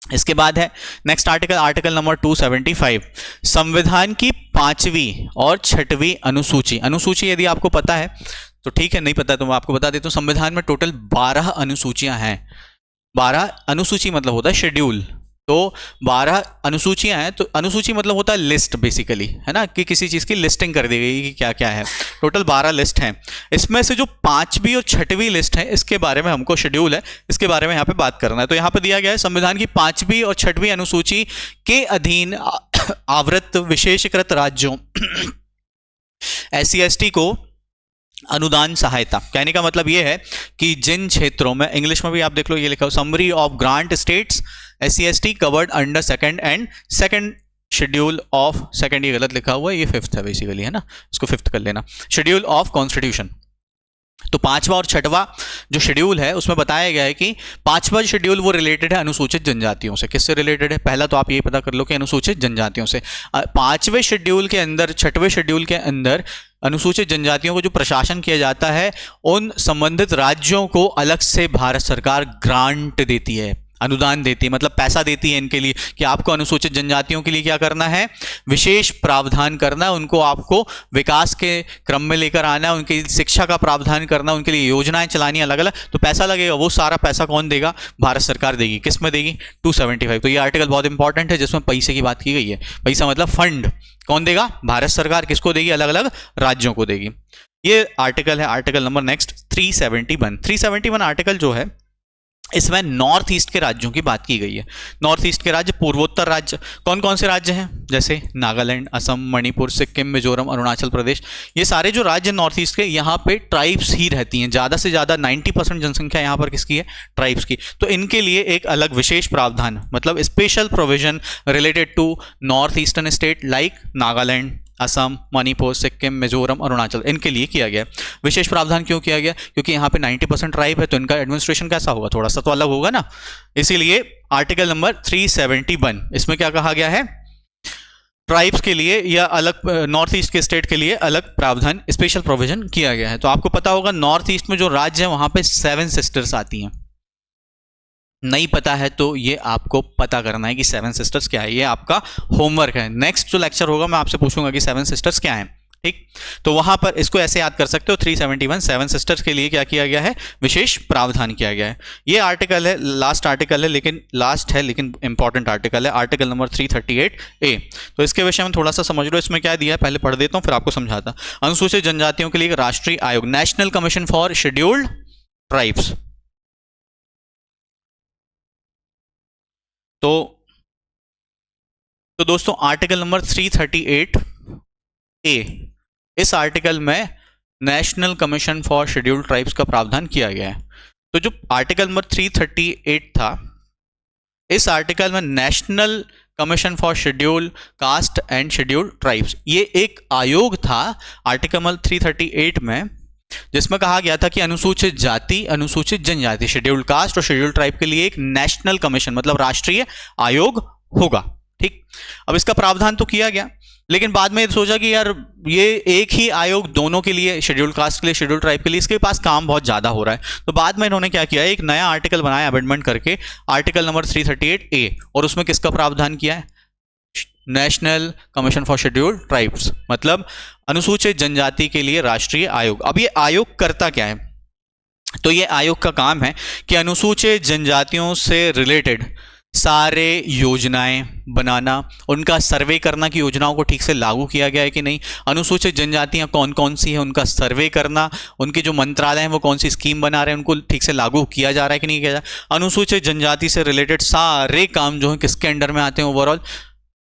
इसके बाद है नेक्स्ट आर्टिकल, आर्टिकल नंबर 275, संविधान की 5वीं और 6वीं अनुसूची। अनुसूची यदि आपको पता है तो ठीक है, नहीं पता तो मैं आपको बता देता हूं। संविधान में टोटल 12 अनुसूचियां हैं। 12 अनुसूची मतलब होता है शेड्यूल, तो 12 अनुसूचियां हैं। तो अनुसूची मतलब होता है लिस्ट बेसिकली, है ना, कि किसी चीज की लिस्टिंग कर दी गई कि क्या क्या है। टोटल 12 लिस्ट हैं। इसमें से जो 5वीं और 6वीं लिस्ट है, इसके बारे में हमको, शेड्यूल है, इसके बारे में यहाँ पे बात करना है। तो यहाँ पे दिया गया है संविधान की 5वीं और 6वीं अनुसूची के अधीन आवृत विशेषीकृत राज्यों SC/ST को अनुदान सहायता। कहने का मतलब यह है कि जिन क्षेत्रों में, इंग्लिश में भी आप देख लो, ये लिखा हो summary of grant states SC/ST covered under second schedule of, second ये गलत लिखा हुआ है, ये 5th है बेसिकली, है ना, इसको 5th कर लेना, शेड्यूल ऑफ कॉन्स्टिट्यूशन। तो 5वां और 6वां जो शेड्यूल है उसमें बताया गया है कि 5वां शेड्यूल वो रिलेटेड है अनुसूचित जनजातियों से। किससे रिलेटेड है? पहला तो आप ये पता कर लो कि अनुसूचित जनजातियों से। 5वें शेड्यूल के अंदर, 6वें शेड्यूल के अंदर अनुसूचित जनजातियों को जो प्रशासन किया जाता है, उन संबंधित राज्यों को अलग से भारत सरकार ग्रांट देती है, अनुदान देती है, मतलब पैसा देती है इनके लिए कि आपको अनुसूचित जनजातियों के लिए क्या करना है? विशेष प्रावधान करना है, उनको आपको विकास के क्रम में लेकर आना है, उनकी शिक्षा का प्रावधान करना, उनके लिए योजनाएं चलानी अलग अलग। तो पैसा लगेगा, वो सारा पैसा कौन देगा? भारत सरकार देगी। किस में देगी? 275। तो ये आर्टिकल बहुत इंपॉर्टेंट है जिसमें पैसे की बात की गई है। पैसा मतलब फंड, कौन देगा? भारत सरकार। किसको देगी? अलग अलग राज्यों को देगी। ये आर्टिकल है, आर्टिकल नंबर नेक्स्ट 371। 371 आर्टिकल जो है, इसमें नॉर्थ ईस्ट के राज्यों की बात की गई है। नॉर्थ ईस्ट के राज्य, पूर्वोत्तर राज्य कौन कौन से राज्य हैं? जैसे नागालैंड, असम, मणिपुर, सिक्किम, मिजोरम, अरुणाचल प्रदेश। ये सारे जो राज्य नॉर्थ ईस्ट के, यहाँ पे ट्राइब्स ही रहती हैं। ज़्यादा से ज़्यादा 90% जनसंख्या यहाँ पर किसकी है? ट्राइब्स की। तो इनके लिए एक अलग विशेष प्रावधान, मतलब special provision related to north eastern state like Nagaland, Assam, Manipur, Sikkim, Mizoram, Arunachal, इनके लिए किया गया। विशेष प्रावधान क्यों किया गया? क्योंकि यहाँ पे 90% ट्राइब है, तो इनका एडमिनिस्ट्रेशन कैसा होगा? थोड़ा सा तो अलग होगा ना। इसीलिए आर्टिकल नंबर 371, इसमें क्या कहा गया है? ट्राइब्स के लिए या अलग, नॉर्थ ईस्ट के स्टेट के लिए अलग प्रावधान, स्पेशल प्रोविजन किया गया है। तो आपको पता होगा नॉर्थ ईस्ट में जो राज्य है वहां पे 7 सिस्टर्स आती हैं। नहीं पता है तो ये आपको पता करना है कि 7 सिस्टर्स क्या है। ये आपका होमवर्क है। नेक्स्ट जो लेक्चर होगा मैं आपसे पूछूंगा कि 7 सिस्टर्स क्या हैं। ठीक, तो वहां पर इसको ऐसे याद कर सकते हो 371 7 सिस्टर्स के लिए क्या किया गया है, विशेष प्रावधान किया गया है। ये आर्टिकल है, लास्ट आर्टिकल है, लेकिन लास्ट है लेकिन इंपॉर्टेंट आर्टिकल है, आर्टिकल नंबर 338A। तो इसके विषय में थोड़ा सा समझ लो, इसमें क्या दिया है पहले पढ़ देता हूं फिर आपको समझाता। अनुसूचित जनजातियों के लिए एक राष्ट्रीय आयोग, national commission for scheduled tribes. तो दोस्तों आर्टिकल नंबर 338A, इस आर्टिकल में national commission for scheduled tribes का प्रावधान किया गया है। तो जो आर्टिकल नंबर 338 था, इस आर्टिकल में national commission for scheduled caste and scheduled tribes, ये एक आयोग था आर्टिकल नंबर 338 में, जिसमें कहा गया था कि अनुसूचित जाति, अनुसूचित जनजाति, शेड्यूल्ड कास्ट और शेड्यूल्ड ट्राइब के लिए एक नेशनल कमीशन मतलब राष्ट्रीय आयोग होगा। ठीक, अब इसका प्रावधान तो किया गया, लेकिन बाद में सोचा कि यार ये एक ही आयोग दोनों के लिए, शेड्यूल्ड कास्ट के लिए, शेड्यूल्ड ट्राइब के लिए, इसके पास काम बहुत ज्यादा हो रहा है। तो बाद में इन्होंने क्या किया, एक नया आर्टिकल बनाया अमेंडमेंट करके, आर्टिकल नंबर 338A, और उसमें किसका प्रावधान किया है, national commission for scheduled tribes, मतलब अनुसूचित जनजाति के लिए राष्ट्रीय आयोग। अब ये आयोग करता क्या है, तो ये आयोग का काम है कि अनुसूचित जनजातियों से रिलेटेड सारे योजनाएं बनाना, उनका सर्वे करना कि योजनाओं को ठीक से लागू किया गया है कि नहीं, अनुसूचित जनजातियां कौन कौन सी हैं उनका सर्वे करना, उनके जो मंत्रालय हैं वो कौन सी स्कीम बना रहे हैं उनको ठीक से लागू किया जा रहा है कि नहीं किया जा रहा। अनुसूचित जनजाति से रिलेटेड सारे काम जो हैं किसके अंडर में आते हैं, overall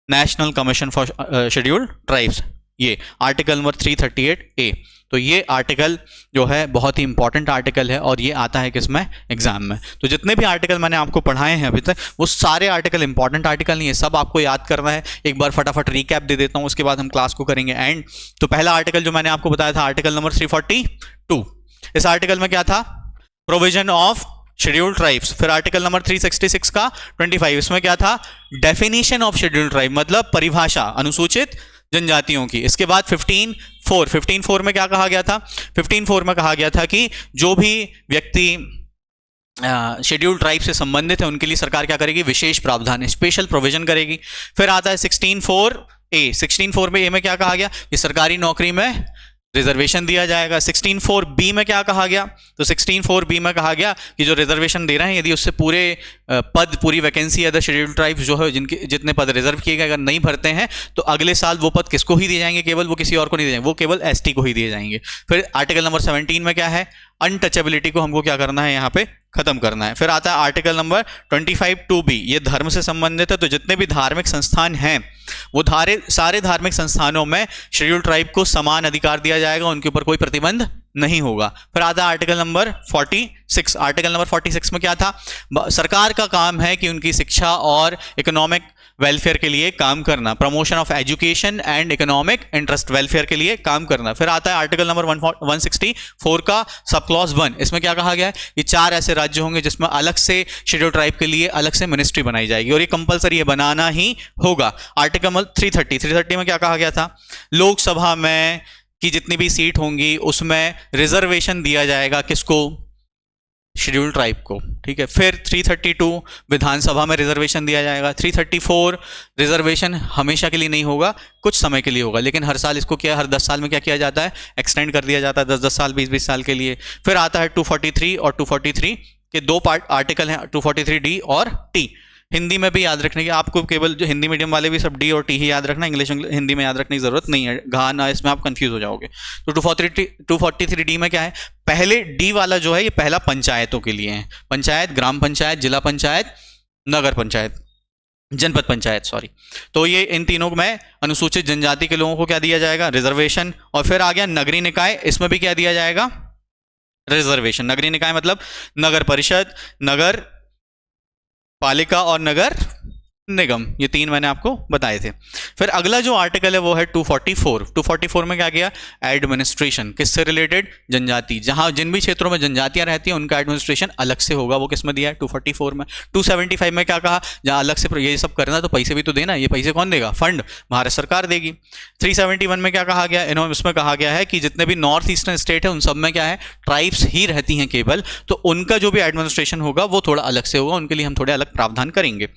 national commission for scheduled tribes, ये आर्टिकल नंबर 338A। तो ये आर्टिकल जो है बहुत ही इंपॉर्टेंट आर्टिकल है और ये आता है किसमें, एग्जाम में। तो जितने भी आर्टिकल मैंने आपको पढ़ाए हैं अभी तक, वो सारे आर्टिकल इंपॉर्टेंट आर्टिकल नहीं है, सब आपको याद करना है। एक बार फटाफट रिकैप दे देता हूं, उसके बाद हम क्लास को करेंगे एंड। तो पहला आर्टिकल जो मैंने आपको बताया था आर्टिकल नंबर 342, इस आर्टिकल में क्या था, प्रोविजन ऑफ शेड्यूल्ड ट्राइब्स। फिर आर्टिकल नंबर 366 का 25, इसमें क्या था, डेफिनेशन ऑफ शेड्यूल्ड ट्राइब मतलब परिभाषा अनुसूचित जनजातियों की। इसके बाद 15.4 में क्या कहा गया था, 15.4 में कहा गया था कि जो भी व्यक्ति शेड्यूल्ड ट्राइब से संबंधित है उनके लिए सरकार क्या करेगी, विशेष प्रावधान, स्पेशल प्रोविजन करेगी। फिर आता है 16.4A, 16.4 में क्या कहा गया कि सरकारी नौकरी में रिजर्वेशन दिया जाएगा। 16.4B में क्या कहा गया, तो 16.4B में कहा गया कि जो रिजर्वेशन दे रहे हैं यदि उससे पूरे पद, पूरी वैकेंसी अदर शेड्यूल्ड ट्राइब्स जो है जिनके जितने पद रिजर्व किए गए अगर नहीं भरते हैं तो अगले साल वो पद किसको ही दिए जाएंगे, केवल वो किसी और को नहीं दिए जाएंगे, वो केवल ST को ही दिए जाएंगे। फिर आर्टिकल नंबर 17 में क्या है, अनटचेबिलिटी को हमको क्या करना है, यहाँ पे खत्म करना है। फिर आता है आर्टिकल नंबर 25(2)B, ये धर्म से संबंधित है। तो जितने भी धार्मिक संस्थान हैं वो सारे धार्मिक संस्थानों में शेड्यूल्ड ट्राइब को समान अधिकार दिया जाएगा, उनके ऊपर कोई प्रतिबंध नहीं होगा। फिर आता है आर्टिकल नंबर 46, आर्टिकल नंबर 46 में क्या था, सरकार का काम है कि उनकी शिक्षा और इकोनॉमिक वेलफेयर के लिए काम करना, promotion of education and economic interest welfare के लिए काम करना। फिर आता है आर्टिकल नंबर 164 का सब क्लॉज 1, इसमें क्या कहा गया है, ये 4 ऐसे राज्य होंगे जिसमें अलग से शेड्यूल्ड ट्राइब के लिए अलग से मिनिस्ट्री बनाई जाएगी और ये कंपलसरी है, बनाना ही होगा। आर्टिकल नंबर 330 में क्या कहा गया था, लोकसभा में की जितनी भी सीट होंगी उसमें रिजर्वेशन दिया जाएगा, किसको, शेड्यूल्ड ट्राइब को। ठीक है। फिर 332 विधानसभा में रिजर्वेशन दिया जाएगा। 334 रिजर्वेशन हमेशा के लिए नहीं होगा, कुछ समय के लिए होगा, लेकिन हर साल इसको क्या, हर 10 साल में क्या किया जाता है, एक्सटेंड कर दिया जाता है, 10-10 साल, 20-20 साल के लिए। फिर आता है 243 और 243 के 2 आर्टिकल हैं, 243D और T। हिंदी में भी याद रखने की, आपको केवल जो हिंदी मीडियम वाले भी सब D और T ही याद रखना, इंग्लिश हिंदी में याद रखने की जरूरत नहीं है, घाना इसमें आप कंफ्यूज हो जाओगे। तो 243D में क्या है, पहले D वाला जो है ये पहला पंचायतों के लिए है, पंचायत, ग्राम पंचायत, जिला पंचायत, नगर पंचायत, जनपद पंचायत, सॉरी। तो ये इन तीनों में अनुसूचित जनजाति के लोगों को क्या दिया जाएगा, रिजर्वेशन। और फिर आ गया नगरीय निकाय, इसमें भी क्या दिया जाएगा, रिजर्वेशन। नगरीय निकाय मतलब नगर परिषद, नगर पालिका और नगर निगम, ये 3 मैंने आपको बताए थे। फिर अगला जो आर्टिकल है वो है 244 में क्या किया, एडमिनिस्ट्रेशन, किससे रिलेटेड, जनजाति, जहां जिन भी क्षेत्रों में जनजातियां रहती हैं उनका एडमिनिस्ट्रेशन अलग से होगा, वो किस में दिया है, 244 में। 275 में क्या कहा, जहां अलग से ये सब करना तो पैसे भी तो देना, ये पैसे कौन देगा, फंड भारत सरकार देगी। 371 में क्या कहा गया, इन्होंने इसमें कहा गया है कि जितने भी नॉर्थ ईस्टर्न स्टेट है उन सब में क्या है, ट्राइब्स ही रहती हैं केवल, तो उनका जो भी एडमिनिस्ट्रेशन होगा वो थोड़ा अलग से होगा, उनके लिए हम थोड़े अलग प्रावधान करेंगे।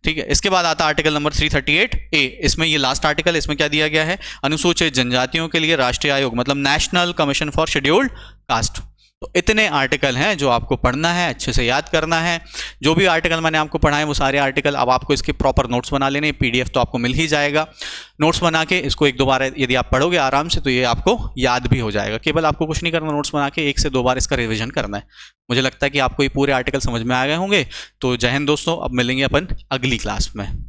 ठीक है। इसके बाद आता आर्टिकल नंबर 338A। इसमें ये लास्ट आर्टिकल, इसमें क्या दिया गया है, अनुसूचित जनजातियों के लिए राष्ट्रीय आयोग, मतलब national commission for scheduled caste. तो इतने आर्टिकल हैं जो आपको पढ़ना है, अच्छे से याद करना है। जो भी आर्टिकल मैंने आपको पढ़ाए वो सारे आर्टिकल, अब आपको इसके प्रॉपर नोट्स बना लेने, PDF तो आपको मिल ही जाएगा। नोट्स बना के इसको 1-2 बार यदि आप पढ़ोगे आराम से तो ये आपको याद भी हो जाएगा। केवल आपको कुछ नहीं करना, नोट्स बना के 1 से 2 बार इसका रिविजन करना है। मुझे लगता है कि आपको ये पूरे आर्टिकल समझ में आ गए होंगे। तो जय हिंद दोस्तों, अब मिलेंगे अपन अगली क्लास में।